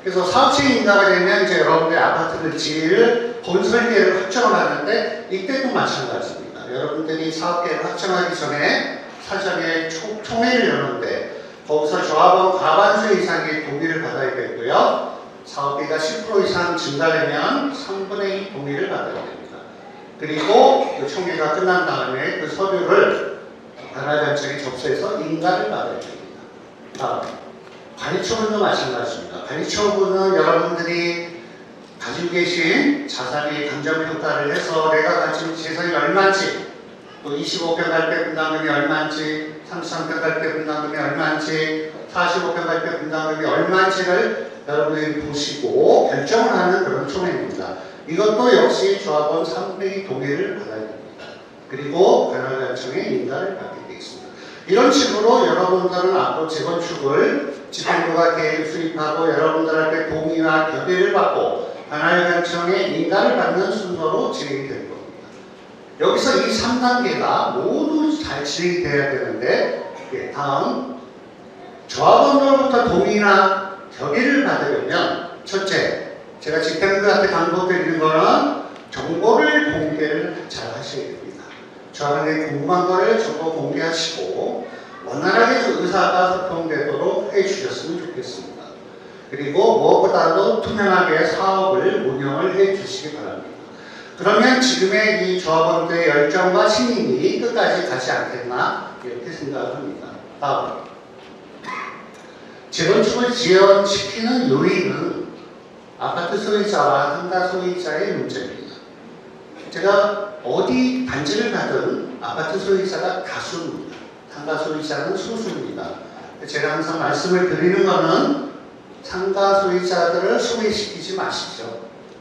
그래서 사업시행 인가가 되면 이제 여러분들의 아파트를 지을 본설계를 확정을 하는데 이때도 마찬가지입니다. 여러분들이 사업계를 확정하기 전에 사전에 총회를 여는데 거기서 조합원 과반수 이상의 동의를 받아야 되고요. 사업비가 10% 이상 증가되면 3분의 2 동의를 받아야 됩니다. 그리고 그 총회가 끝난 다음에 그 서류를 관할관청에 접수해서 인가를 받아야 됩니다. 다음. 관리처분도 마찬가지입니다. 관리처분은 여러분들이 가지고 계신 자산의 감정평가를 해서 내가 가진 재산이 얼마인지 또 25평 갈대 분담금이 얼마인지 33평 갈대 분담금이 얼마인지 45평 갈대 분담금이 얼마인지를 여러분들이 보시고 결정을 하는 그런 총회입니다. 이것도 역시 조합원 3분의 2 동의를 받아야 됩니다. 그리고 관할관청에 인가를 받게 되어 있습니다. 이런 식으로 여러분들은 앞으로 재건축을 집행부가 계획을 수립하고 여러분들한테 동의와 결의를 받고 관할관청에 인가를 받는 순서로 진행이 될 겁니다. 여기서 이 3단계가 모두 잘 진행이 돼야 되는데 다음 조합원으로부터 동의나 결의를 받으려면 첫째, 제가 집행부한테 당부드리는 거는 정보를 공개를 잘 하셔야 됩니다. 조합원이 궁금한 거를 전부 공개하시고 원활하게 의사가 소통되도록 해주셨으면 좋겠습니다. 그리고 무엇보다도 투명하게 사업을 운영을 해주시기 바랍니다. 그러면 지금의 이 조합원들의 열정과 신임이 끝까지 가지 않겠나 이렇게 생각을 합니다. 다음. 재건축을 지연시키는 요인은 아파트 소유자와 상가 소유자의 문제입니다. 제가 어디 단지를 가든 아파트 소유자가 다수입니다. 상가 소유자는 소수입니다. 제가 항상 말씀을 드리는 것은 상가 소유자들을 소외시키지 마십시오.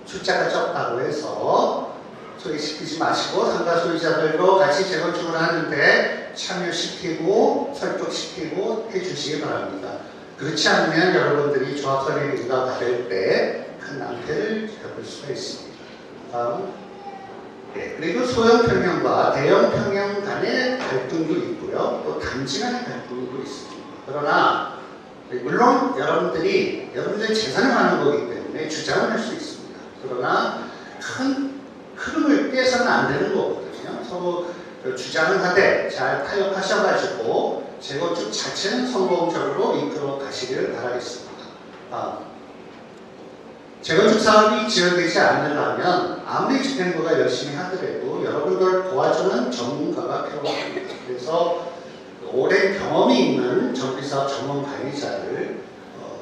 숫자가 적다고 해서 소외시키지 마시고 상가 소유자들도 같이 재건축을 하는데 참여시키고 설득시키고 해주시기 바랍니다. 그렇지 않으면 여러분들이 조합 설립 인가 받을 때 큰 낭패를 겪을 수가 있습니다. 다음. 네, 그리고 소형 평형과 대형 평형 간의 갈등도 있고요. 또 단지 간의 갈등도 있습니다. 그러나 물론 여러분들이 재산을 하는 거기 때문에 주장을 할 수 있습니다. 그러나 큰 흐름을 깨서는 안 되는 거거든요. 서로 주장을 하되 잘 타협하셔가지고 재건축 자체는 성공적으로 이끌어 가시기를 바라겠습니다. 재건축 사업이 지연되지 않으려면 아무리 집행부가 열심히 하더라도 여러분들 도와주는 전문가가 필요합니다. 그래서 오랜 경험이 있는 정비사업 전문 관리자를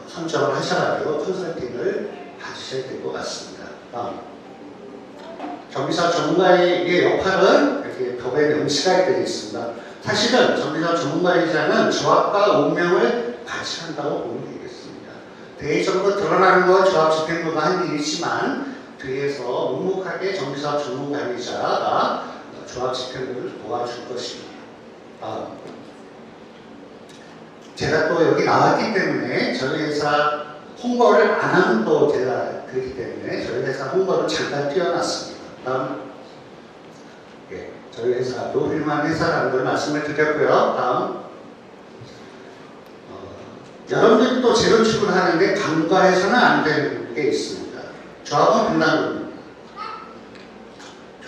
선정을 하셔가지고 컨설팅을 받으셔야 될 것 같습니다. 정비사업 전문가의 역할은 이렇게 법에 명시가 되어 있습니다. 사실은 정비사업 전문관리자는 조합과 운명을 같이 한다고 보면 되겠습니다. 대외적으로 드러나는 건 조합 집행부가 한 일이지만 뒤에서 묵묵하게 정비사업 전문관리자가 조합 집행부를 도와줄 것입니다. 제가 또 여기 나왔기 때문에 저희 회사 홍보를 안 하면 또 제가 그렇기 때문에 저희 회사 홍보를 잠깐 띄워놨습니다. 다음. 예, 저희 회사도 훌륭한 회사라는 걸 말씀을 드렸고요. 다음. 여러분들이 또 재건축을 하는데 간과해서는 안 되는 게 있습니다. 조합원 분담금입니다.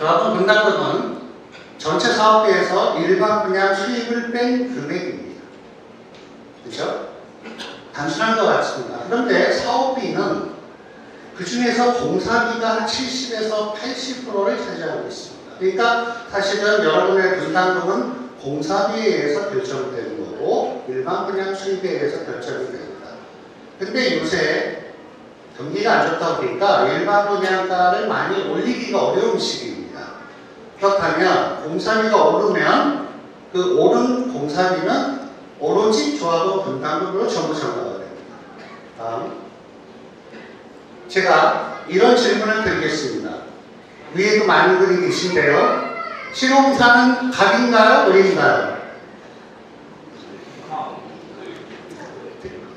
조합원 분담금은 전체 사업비에서 일반 분양 수입을 뺀 금액입니다. 그렇죠? 단순한 것 같습니다. 그런데 사업비는 그 중에서 공사비가 70에서 80%를 차지하고 있습니다. 그러니까 사실은 여러분의 분담금은 공사비에 의해서 결정되는 거고 일반 분양 수입에 의해서 결정이 됩니다. 근데 요새 경기가 안 좋다 보니까 일반 분양가를 많이 올리기가 어려운 시기입니다. 그렇다면 공사비가 오르면 그 오른 공사비는 오로지 조합원 분담금으로 전부 전가가 됩니다. 다음. 제가 이런 질문을 드리겠습니다. 위에도 많은 분이 계신데요. 시공사는 갑인가요? 을인가요?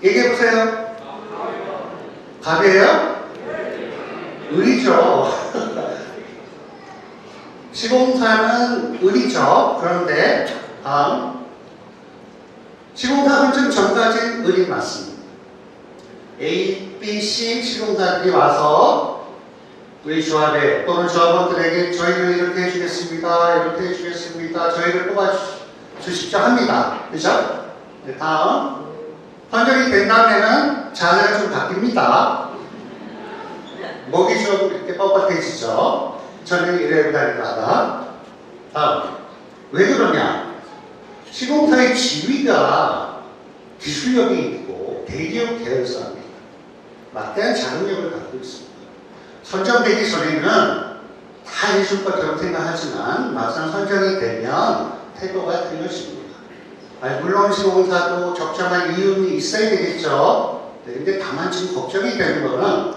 얘기해보세요. 갑이에요? 을이죠. 시공사는 을이죠. 그런데 다음. 시공사는 좀 전까지는 을이 맞습니다. A, B, C 시공사들이 와서 우리 조합에 또는 조합원들에게 저희를 이렇게 해주겠습니다. 이렇게 해주겠습니다. 저희를 뽑아주십시오 합니다. 그죠? 네, 다음. 선정이 된 다음에는 자세가 좀 바뀝니다. 목이 좀 이렇게 뻣뻣해지죠. 저는 이래고 다니다가. 다음. 왜 그러냐? 시공사의 지위가 기술력이 있고 대기업 계열사입니다. 막대한 자금력을 갖고 있습니다. 선정되기 전에는 다 해줄 것처럼 생각하지만 막상 선정이 되면 태도가 틀려집니다. 물론 시공사도 적정한 이윤이 있어야 되겠죠. 근데 다만 지금 걱정이 되는 거는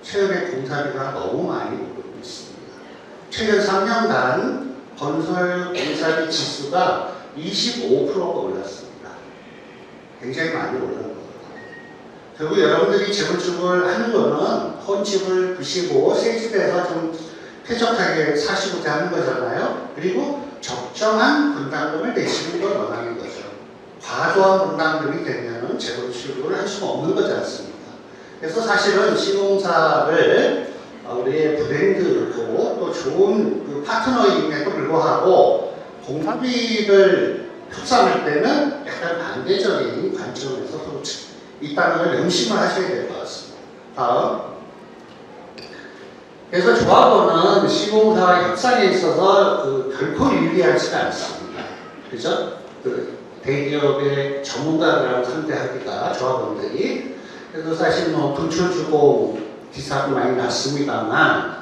최근에 공사비가 너무 많이 오르고 있습니다. 최근 3년간 건설 공사비 지수가 25%가 올랐습니다. 굉장히 많이 올른 거예요. 결국 여러분들이 재건축을 하는 거는 헌집을 부시고 새 집에서 좀 쾌적하게 사시고자 하는 거잖아요. 그리고 적정한 분담금을 내시는 걸 원하는 거죠. 과도한 분담금이 되면 재건축을 할 수가 없는 거지 않습니까? 그래서 사실은 시공사를 우리의 브랜드고 또 좋은 그 파트너임에도 불구하고 공사비를 협상할 때는 약간 반대적인 관점에서 있다는 걸 명심을 하셔야 될 것 같습니다. 다음. 그래서 조합원은 시공사와 협상에 있어서 결코 유리하지가 않습니다. 그죠? 대기업의 전문가들하고 상대하기가 조합원들이. 그래서 사실 뭐 분출주공 기사도 많이 났습니다만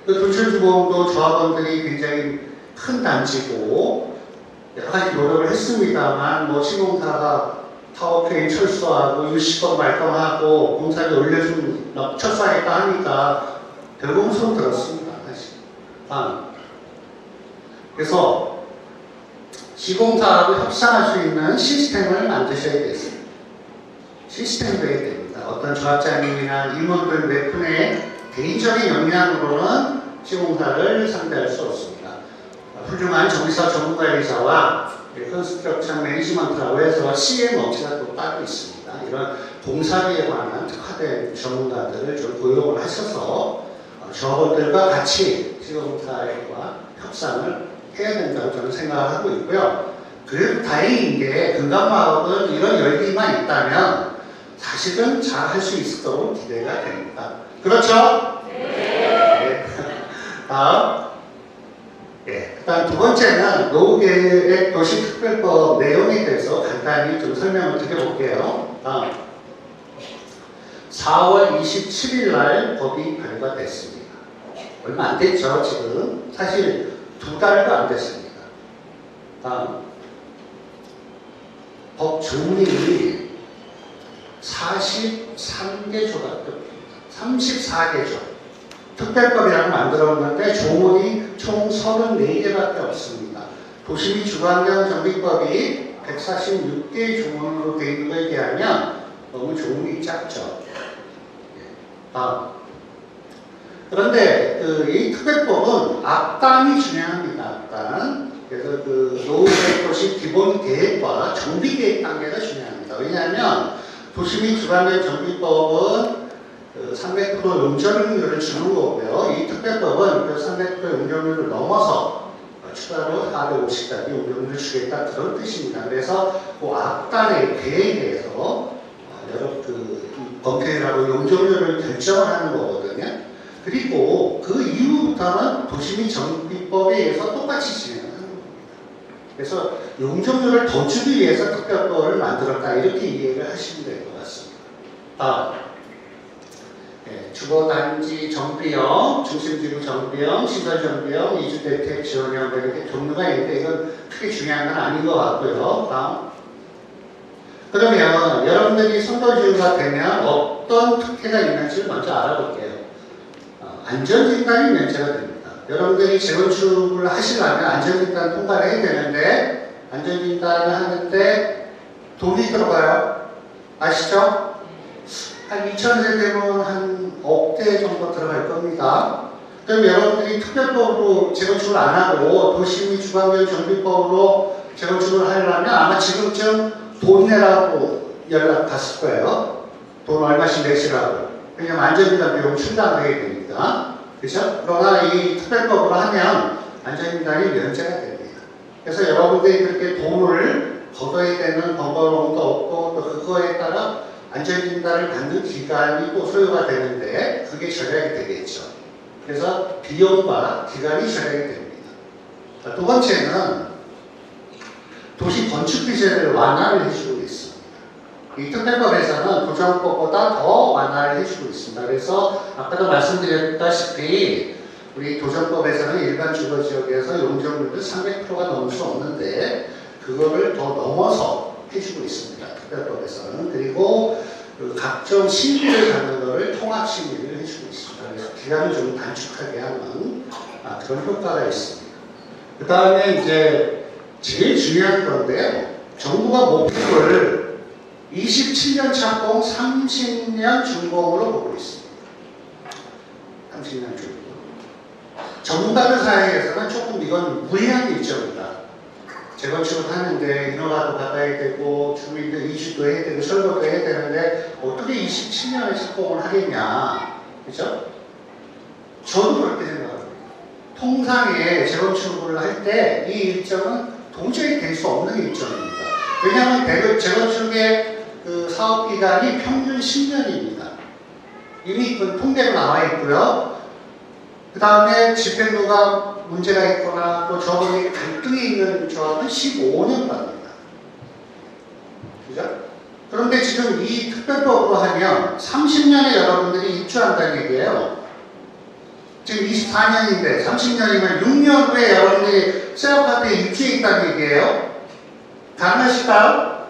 그 분출주공도 조합원들이 굉장히 큰 단지고 여러 가지 노력을 했습니다만 뭐 시공사가 타워크레인 철수하고 유시법 말끔하고 공사비 올려준 철수하겠다 하니까 결국은 손 들었습니다. 사실. 그래서 시공사하고 협상할 수 있는 시스템을 만드셔야 되겠습니다. 시스템도 해야 됩니다. 어떤 조합장님이나 임원들 몇 분의 개인적인 역량으로는 시공사를 상대할 수 없습니다. 훌륭한 정비사업 전문가이사와 컨스트럭션 매니지먼트라고 해서 CM 업체가 또 따로 있습니다. 이런 공사비에 관한 특화된 전문가들을 좀 고용을 하셔서 조합원들과 같이 시공사와 협상을 해야 된다고 저는 생각을 하고 있고요. 그래도 다행인 게 금강마을은 이런 열기만 있다면 사실은 잘 할 수 있을 거로 기대가 됩니다. 그렇죠? 네. 다음. 네. 그다음 두 번째는 노후계획 도시특별법 내용에 대해서 간단히 좀 설명을 드려볼게요. 다음. 4월 27일 날 법이 발표됐습니다. 얼마 안 됐죠, 지금. 사실 2달도 안 됐습니다. 다음. 법 조문이 43개 조가 뜹니다. 34개 조. 특별법이라고 만들었는데 조문이 총 34개밖에 없습니다. 도시및 주거환경 정비법이 146개의 조문으로 되어 있는 것에 비하면 너무 조문이 작죠. 다음. 그런데 이 특별법은 앞단이 중요합니다. 앞단. 그래서 노후계획 도시 기본 계획과 정비 계획 단계가 중요합니다. 왜냐하면 도시 및 주거환경 정비법은 300% 용적률을 주는 거고요. 이 특별법은 그 300% 용적률을 넘어서 추가로 450까지 용적률을 주겠다 그런 뜻입니다. 그래서 그 앞단의 계획에 대해서 여러 법회라고 용적률을 결정을 하는 거거든요. 그리고 그 이후부터는 도시민 정비법에 의해서 똑같이 진행하는 겁니다. 그래서 용적률을 더 주기 위해서 특별법을 만들었다 이렇게 이해를 하시면 될 것 같습니다. 다음. 주거단지 정비형, 중심지구 정비형, 시설 정비형, 이주대책 지원형 이렇게 종류가 있는데 이건 크게 중요한 건 아닌 것 같고요. 다음. 그러면 여러분들이 선도지구가 되면 어떤 특혜가 있는지 먼저 알아볼게요. 안전진단이 면제가 됩니다. 여러분들이 재건축을 하시려면 안전진단 통과를 해야 되는데 안전진단을 하는데 돈이 들어가요. 아시죠? 한 2,000세대면 한 억대 정도 들어갈 겁니다. 그럼 여러분들이 특별법으로 재건축을 안 하고 도시민 주거환경 정비법으로 재건축을 하려면 아마 지금쯤 돈 내라고 연락 갔을 거예요. 돈 얼마씩 내시라고. 왜냐면 안전진단 비용 충당을 해야 됩니다. 그렇죠? 그러나 이 특별법으로 하면 안전진단이 면제가 됩니다. 그래서 여러분들이 그렇게 돈을 걷어야 되는 번거로움도 없고 또 그거에 따라 안전진단을 받는 기간이 또 소요가 되는데 그게 절약이 되겠죠. 그래서 비용과 기간이 절약이 됩니다. 자, 두 번째는 도시 건축 규제를 완화를 해주고 있습니다. 이 특별법에서는 도정법보다 더 완화를 해주고 있습니다. 그래서 아까도 말씀드렸다시피 우리 도정법에서는 일반 주거지역에서 용적률도 300%가 넘을 수 없는데 그거를 더 넘어서 해주고 있습니다. 특별법에서는. 그리고 그 각종 심의를 하는 것을 통합 심의를 해주고 있습니다. 그래서 기간을 좀 단축하게 하는 그런 효과가 있습니다. 그 다음에 이제 제일 중요한 건데요. 정부가 목표를 27년 착공, 30년 준공으로 보고 있습니다. 30년 준공. 전문가들 사이에서는 조금 이건 무리한 일정이다. 재건축을 하는데 인허가도 받아야 되고 주민들 이주도 해야 되고 철거도 해야 되는데 어떻게 27년에 착공을 하겠냐. 그죠? 저도 그렇게 생각합니다. 통상에 재건축을 할 때 이 일정은 도저히 될 수 없는 일정입니다. 왜냐하면 재건축의 그 사업 기간이 평균 10년입니다. 이미 그 통계로 나와 있고요. 그 다음에 집행부가 문제가 있거나 또 저번에 갈등이 있는 조합은 15년 갑니다. 그죠? 그런데 지금 이 특별법으로 하면 30년에 여러분들이 입주한다는 얘기예요. 지금 24년인데 30년이면 6년 후에 여러분들이 새 아파트에 입주해 있다는 얘기예요. 가능하실까요?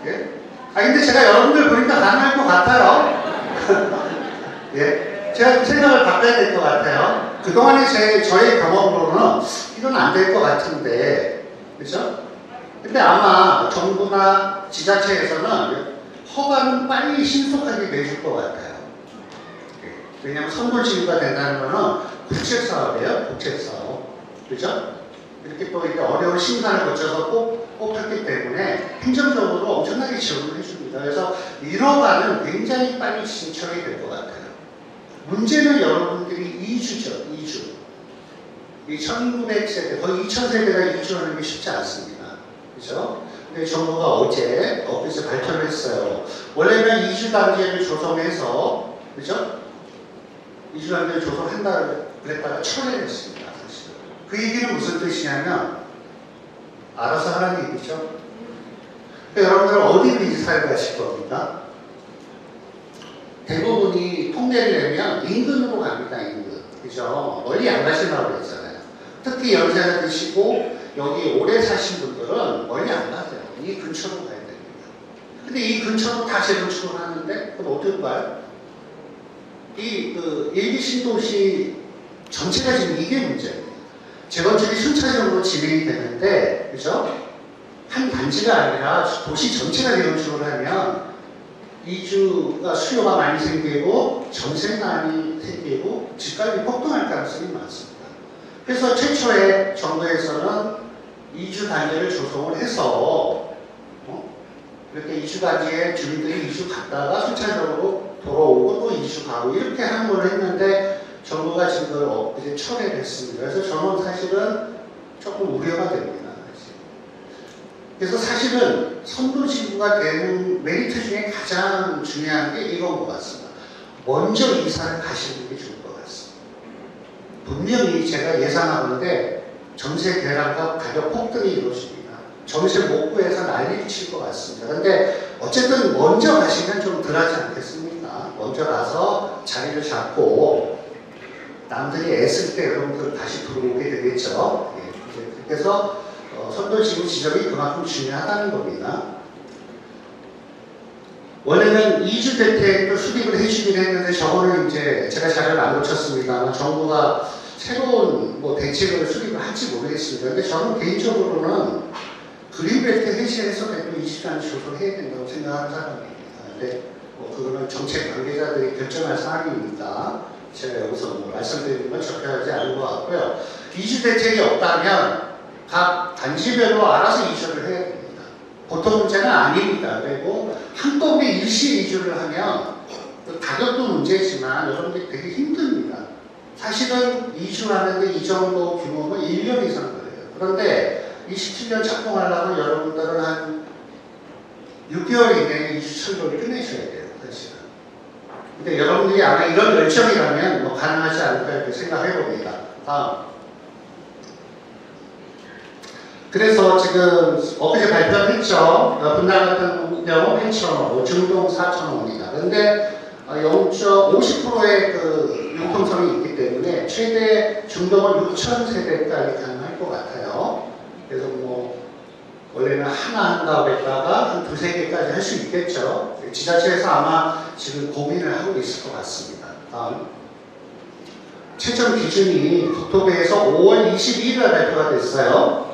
예? 근데 제가 여러분들 보니까 가능할 것 같아요. 예? 제가 생각을 바꿔야 될 것 같아요. 그동안에 저의 경험으로는 이건 안 될 것 같은데, 그죠? 근데 아마 정부나 지자체에서는 허가는 빨리 신속하게 내줄 것 같아요. 왜냐하면 선도지구가 된다는 거는 국책사업이에요, 국책사업. 그죠? 이렇게 또 이렇게 어려운 심사를 거쳐서 뽑혔기 때문에 행정적으로 엄청나게 지원을 해줍니다. 그래서 인허가는 굉장히 빨리 신청이 될 것 같아요. 문제는 여러분들이 이주죠, 이주. 이 1900세대, 거의 2000세대가 이주하는 게 쉽지 않습니다. 그죠? 근데 정부가 엊그제 발표를 했어요. 원래는 이주단지를 조성해서, 그죠? 이주단지를 조성한다고 그랬다가 철회를 했습니다. 사실. 그 얘기는 무슨 뜻이냐면, 알아서 하라는 얘기죠. 여러분들은 어디든지 살고 가실 겁니다. 대부분이 통계를 내면 인근으로 갑니다, 인근. 그죠? 멀리 안 가시려고 그랬잖아요. 특히 연세가 드시고 여기 오래 사신 분들은 멀리 안 가세요. 이 근처로 가야 됩니다. 근데 이 근처로 다 재건축을 하는데 그럼 어떻게 봐요? 일기 신도시 전체가 지금 이게 문제예요. 재건축이 순차적으로 진행이 되는데, 그죠? 한 단지가 아니라 도시 전체가 재건축을 하면 이주가 수요가 많이 생기고 전세가 많이 생기고 집값이 폭등할 가능성이 많습니다. 그래서 최초에 정부에서는 이주 단지를 조성을 해서 이렇게 이주 단지에 주민들이 이주 갔다가 순차적으로 돌아오고 또 2주 가고 이렇게 하는 걸 했는데 정부가 지금 그걸 이제 철회를 했습니다. 그래서 저는 사실은 조금 우려가 됩니다. 그래서 사실은 선도지구가 되는 메리트 중에 가장 중요한 게 이건 것 같습니다. 먼저 이사를 가시는 게 좋을 것 같습니다. 분명히 제가 예상하는데 전세 대란과 가격 폭등이 이루어집니다. 전세 못 구해서 난리를 칠 것 같습니다. 그런데 어쨌든 먼저 가시면 좀 덜하지 않겠습니까? 먼저 가서 자리를 잡고 남들이 애쓸 때 여러분들 다시 들어오게 되겠죠. 예. 그래서 선도지구 지정이 그만큼 중요하다는 겁니다. 원래는 2주 대택도 수립을 해주긴 했는데 저거는 이제 제가 자료를 안 고쳤습니다만 정부가 새로운 대책을 수립을 할지 모르겠습니다. 근데 저는 개인적으로는 그린벨트 해제해서 대표 20단 조성해야 된다고 생각하는 사람입니다. 근데 그거는 정책 관계자들이 결정할 사항이니까 제가 여기서 말씀드리는 건 적절하지 않은 것 같고요. 2주 대책이 없다면 각 단지별로 알아서 이주를 해야 됩니다. 보통 문제는 아닙니다. 그리고 한꺼번에 일시 이주를 하면 가격도 문제지만 여러분들이 되게 힘듭니다. 사실은 이주하는데 이 정도 규모는 1년 이상 걸려요. 그런데 27년 착공하려면 여러분들은 한 6개월 이내에 이주 철거를 끝내셔야 돼요. 사실은. 근데 여러분들이 아마 이런 열정이라면 가능하지 않을까 이렇게 생각해 봅니다. 다음. 그래서 지금 엊그제 발표를 했죠. 분당 같은 경우 8,000원, 중동 4,000원입니다. 그런데 0.50%의 그 융통성이 있기 때문에 최대 중동은 6,000세대까지 가능할 것 같아요. 그래서 원래는 하나 한가구에다가 한 두세 개까지 할 수 있겠죠. 지자체에서 아마 지금 고민을 하고 있을 것 같습니다. 다음. 채점 기준이 국토부에서 5월 22일에 발표가 됐어요.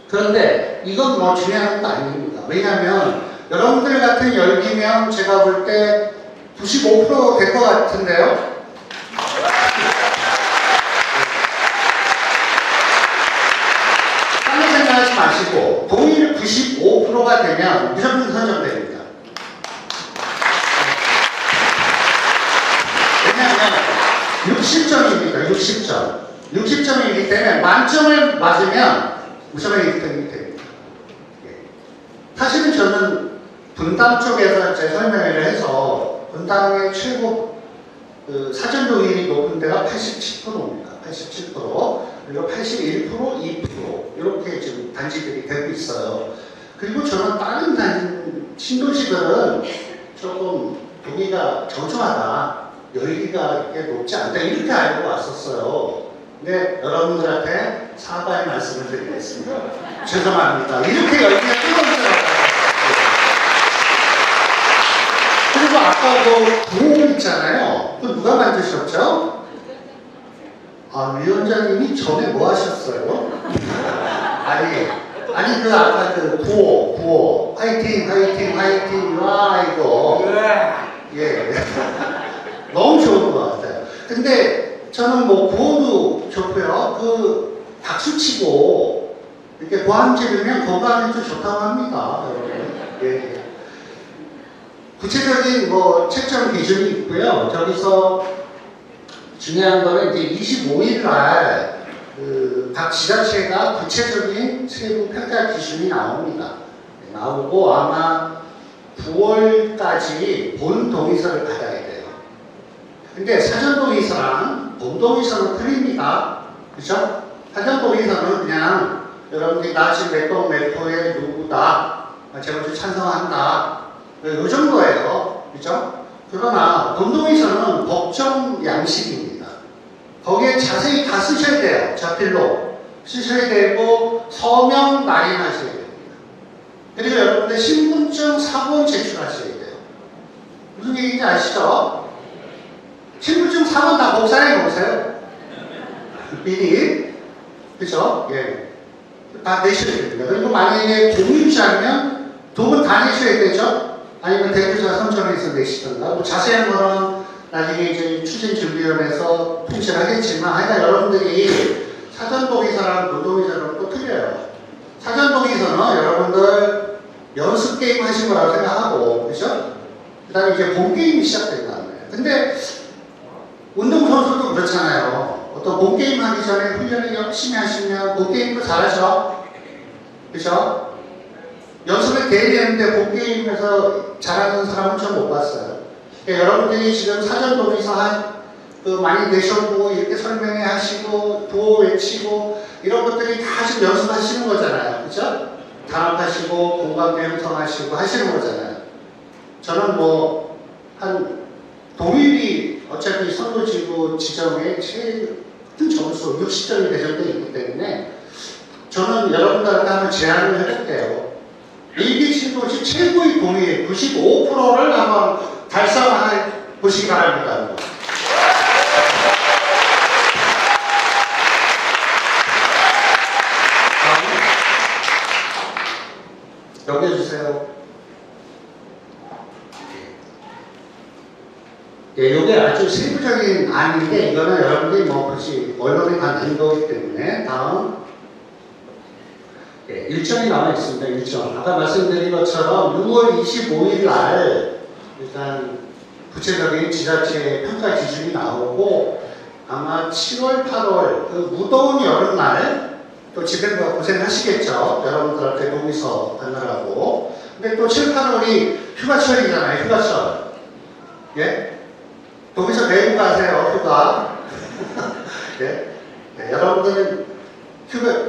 그런데 이건 중요한 것도 아닙니다. 왜냐하면 여러분들 같은 열기면 제가 볼 때 95% 될 것 같은데요. 딴 생각하지 마시고 동일 95%가 되면 무조건 선정됩니다. 왜냐하면 60점입니다. 60점. 60점이기 때문에 만점을 맞으면 무조건 1등이 됩니다. 사실은 저는 분당 쪽에서 제 설명을 해서 분당의 최고 사전도율이 높은 데가 87%입니다. 87%. 그리고 81%, 2% 이렇게 지금 단지들이 되고 있어요. 그리고 저는 다른 신도시들은 조금 동의가 저조하다, 열기가 이렇게 높지 않다 이렇게 알고 왔었어요. 근데 여러분들한테 사과의 말씀을 드리겠습니다. 죄송합니다. 이렇게 열기가 뜨거워요. 그리고 아까 구호 있잖아요. 그 누가 만드셨죠? 위원장님이 전에 뭐 하셨어요? 아니 그 아까 그 구호 화이팅 와 이거 예 너무 좋은 것 같아요. 근데 저는 구호도 좋고요. 그 박수치고 이렇게 고함 지르면 건강에 좀 좋다고 합니다, 여러분. 예. 구체적인 채점 기준이 있고요. 저기서 중요한 거는 이제 25일 날 각 지자체가 구체적인 세부 평가 기준이 나옵니다. 나오고 아마 9월까지 본 동의서를 받아야 돼요. 근데 사전 동의서랑 본 동의서는 틀립니다. 그죠? 사전 동의서는 그냥 여러분들이 나 지금 몇 호에 누구다, 제가 찬성한다, 이 정도예요. 그죠? 그러나 본 동의서는 법정 양식입니다. 거기에 자세히 다 쓰셔야 돼요. 자필로 쓰셔야 되고 서명 날인하셔야 됩니다. 그리고 여러분들 신분증 사본 제출하셔야 돼요. 무슨 얘기인지 아시죠? 신분증 사본 다 복사해 놓으세요. 미리. 그죠? 예. 다 내셔야 됩니다. 그리고 만약에 공유지 않으면 두 분 다 내셔야 되죠? 아니면 대표자 선정해서 내시던가. 자세한 거는 나중에 이제 추진준비위원회에서 통치하겠지만, 하여간 여러분들이 사전동의서랑 본동의서랑 또 틀려요. 사전동의서는 여러분들 연습 게임 하신 거라고 생각하고, 그죠? 그다음에 이제 본 게임이 시작된다는 거예요. 근데 운동선수도 그렇잖아요. 어떤 본 게임 하기 전에 훈련을 열심히 하시면 본 게임도 잘하죠. 그죠? 연습을 되게 했는데 본 게임에서 잘하는 사람은 전 못 봤어요. 그러니까 여러분들이 지금 사전 동의서 많이 내셔보고 이렇게 설명회 하시고 구호 외치고 이런 것들이 다 지금 연습하시는 거잖아요. 그죠? 단합하시고 공감대 형성하시고 하시는 거잖아요. 저는 뭐 한 동일이 어차피 선도지구 지정의 제일 큰 점수 60점이 배정되어 있기 때문에 저는 여러분들한테 한번 제안을 해볼게요. 일기신도시 최고의 동의 95%를 한번 달성해 보시기 바랍니다. 넘겨주세요. 예, 이게 아주 세부적인 안인데 이거는 여러분들이 뭐 굳이 언론에 다 낸 거기 때문에 다음 일정이 나와 있습니다. 일정. 아까 말씀드린 것처럼 6월 25일 날 일단 구체적인 지자체 평가 기준이 나오고 아마 7월, 8월 그 무더운 여름날 또 집에 고생하시겠죠. 여러분들한테 동의서 받느라고. 근데 또 7, 8월이 휴가철이잖아요. 휴가철. 예? 동의서 내고 가세요. 휴가. 예? 네, 여러분들은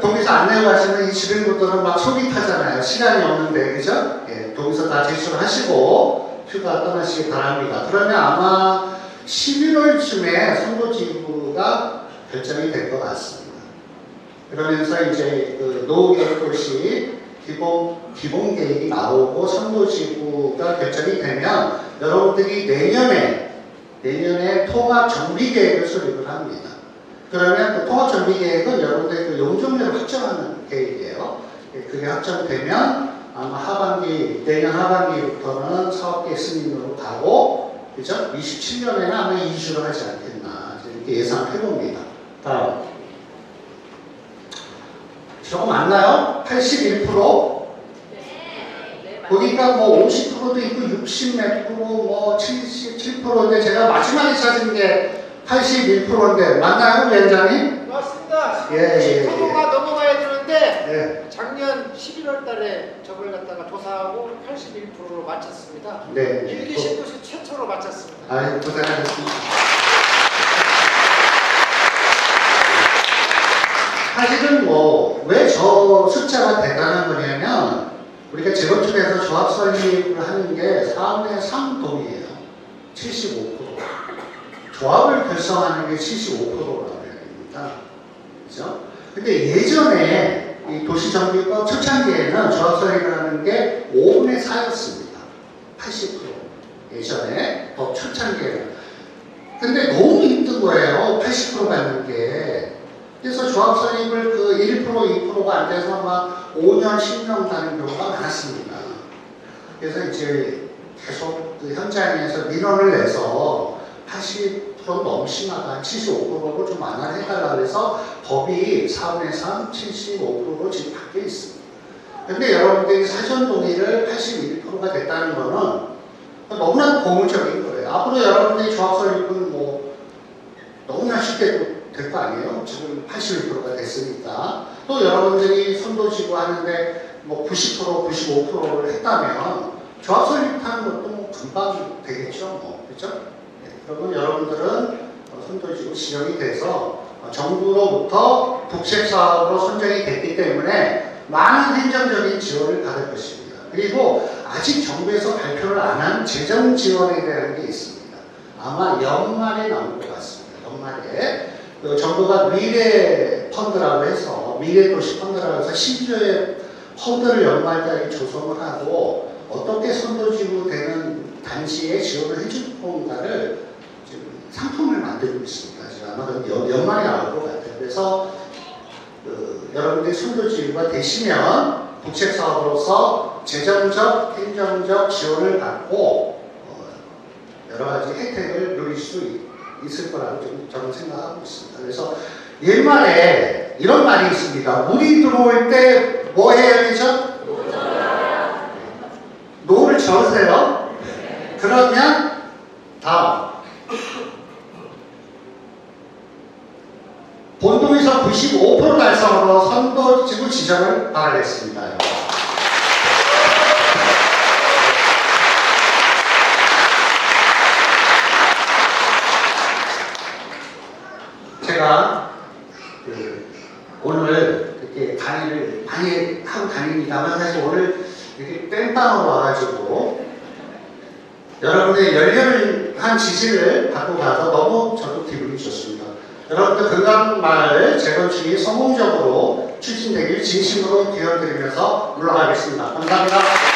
동의서 안 내고 가시면 이 집행부들은 막 속이 타잖아요. 시간이 없는데, 그죠? 예, 동의서 다 제출하시고 휴가 떠나시기 바랍니다. 그러면 아마 11월쯤에 선도지구가 결정이 될 것 같습니다. 그러면서 이제 그 노후계획도시 기본 계획이 나오고 선도지구가 결정이 되면 여러분들이 내년에 통합정비계획을 수립을 합니다. 그러면 그 통합정비계획은 여러분들의 그 용적률을 확정하는 계획이에요. 그게 확정되면 아마 내년 하반기부터는 사업계획 승인으로 가고, 그죠? 27년에는 아마 이주를 하지 않겠나, 이렇게 예상을 해봅니다. 다음. 저거 맞나요? 81%? 보니까 뭐 50%도 있고 60몇 프로, 뭐 77%인데 제가 마지막에 찾은 게 81%인데 맞나요, 위원장님? 맞습니다. 예. 10%가 넘어가야 되는데 네. 작년 11월 달에 저걸 갖다가 조사하고 81%로 마쳤습니다. 네. 일기 신도시 최초로 마쳤습니다. 아유, 고생하셨습니다. 사실은 뭐, 왜 저 숫자가 대단한 거냐면, 우리가 재건축에서 조합 설립을 하는 게 4분의 3동이에요. 75%. 조합을 결성하는 게 75%라고 합니다. 그죠? 근데 예전에 이 도시정비법 초창기에는 조합 설립을 하는 게 5분의 4였습니다. 80%. 예전에 법 초창기에는. 근데 너무 힘든 거예요. 80% 받는 게. 그래서 조합 설립을 그 1%, 2%가 안 돼서 막 5년, 10년 가는 경우가 많았습니다. 그래서 이제 계속 그 현장에서 민원을 내서 80% 너무 심하다, 75%로 좀 완화해달라고 해서 법이 4분의 3, 75%로 지금 바뀌어 있습니다. 근데 여러분들이 사전 동의를 81%가 됐다는 거는 너무나 고무적인 거예요. 앞으로 여러분들이 조합 설립은 뭐 너무나 쉽게 될 거 아니에요? 지금 81%가 됐으니까. 또 여러분들이 선도지구 하는데 뭐 90%, 95%를 했다면 조합 설립하는 것도 뭐 금방 되겠죠. 뭐. 그렇죠? 네, 그러면 여러분들은 선도지구 지정이 돼서 정부로부터 국책사업으로 선정이 됐기 때문에 많은 행정적인 지원을 받을 것입니다. 그리고 아직 정부에서 발표를 안 한 재정 지원에 대한 게 있습니다. 아마 연말에 나올 것 같습니다. 연말에. 정부가 미래 펀드라고 해서, 미래도시 펀드라고 해서 10조의 펀드를 연말까지 조성을 하고 어떻게 선도지구 되는 단지에 지원을 해줄 건가를 지금 상품을 만들고 있습니다. 지금 아마 연말에 나올 것 같아요. 그래서 여러분들이 선도지구가 되시면 국책사업으로서 재정적, 행정적 지원을 받고 여러 가지 혜택을 누릴 수 있을 거라고 저는 생각하고 있습니다. 그래서 옛말에 이런 말이 있습니다. 물이 들어올 때 뭐 해야 되죠? 노를 저으세요. 그러면 다음 본동에서 95% 달성으로 선도지구 지정을 바라겠습니다. 제가 오늘 이렇게 강의를 많이 하고 다닙니다만 사실 오늘 이렇게 뺑빵으로 와가지고 여러분의 열렬한 지지를 받고 가서 너무 저도 기분이 좋습니다. 여러분들 금강마을 재건축이 성공적으로 추진되길 진심으로 기원드리면서 물러가겠습니다. 감사합니다.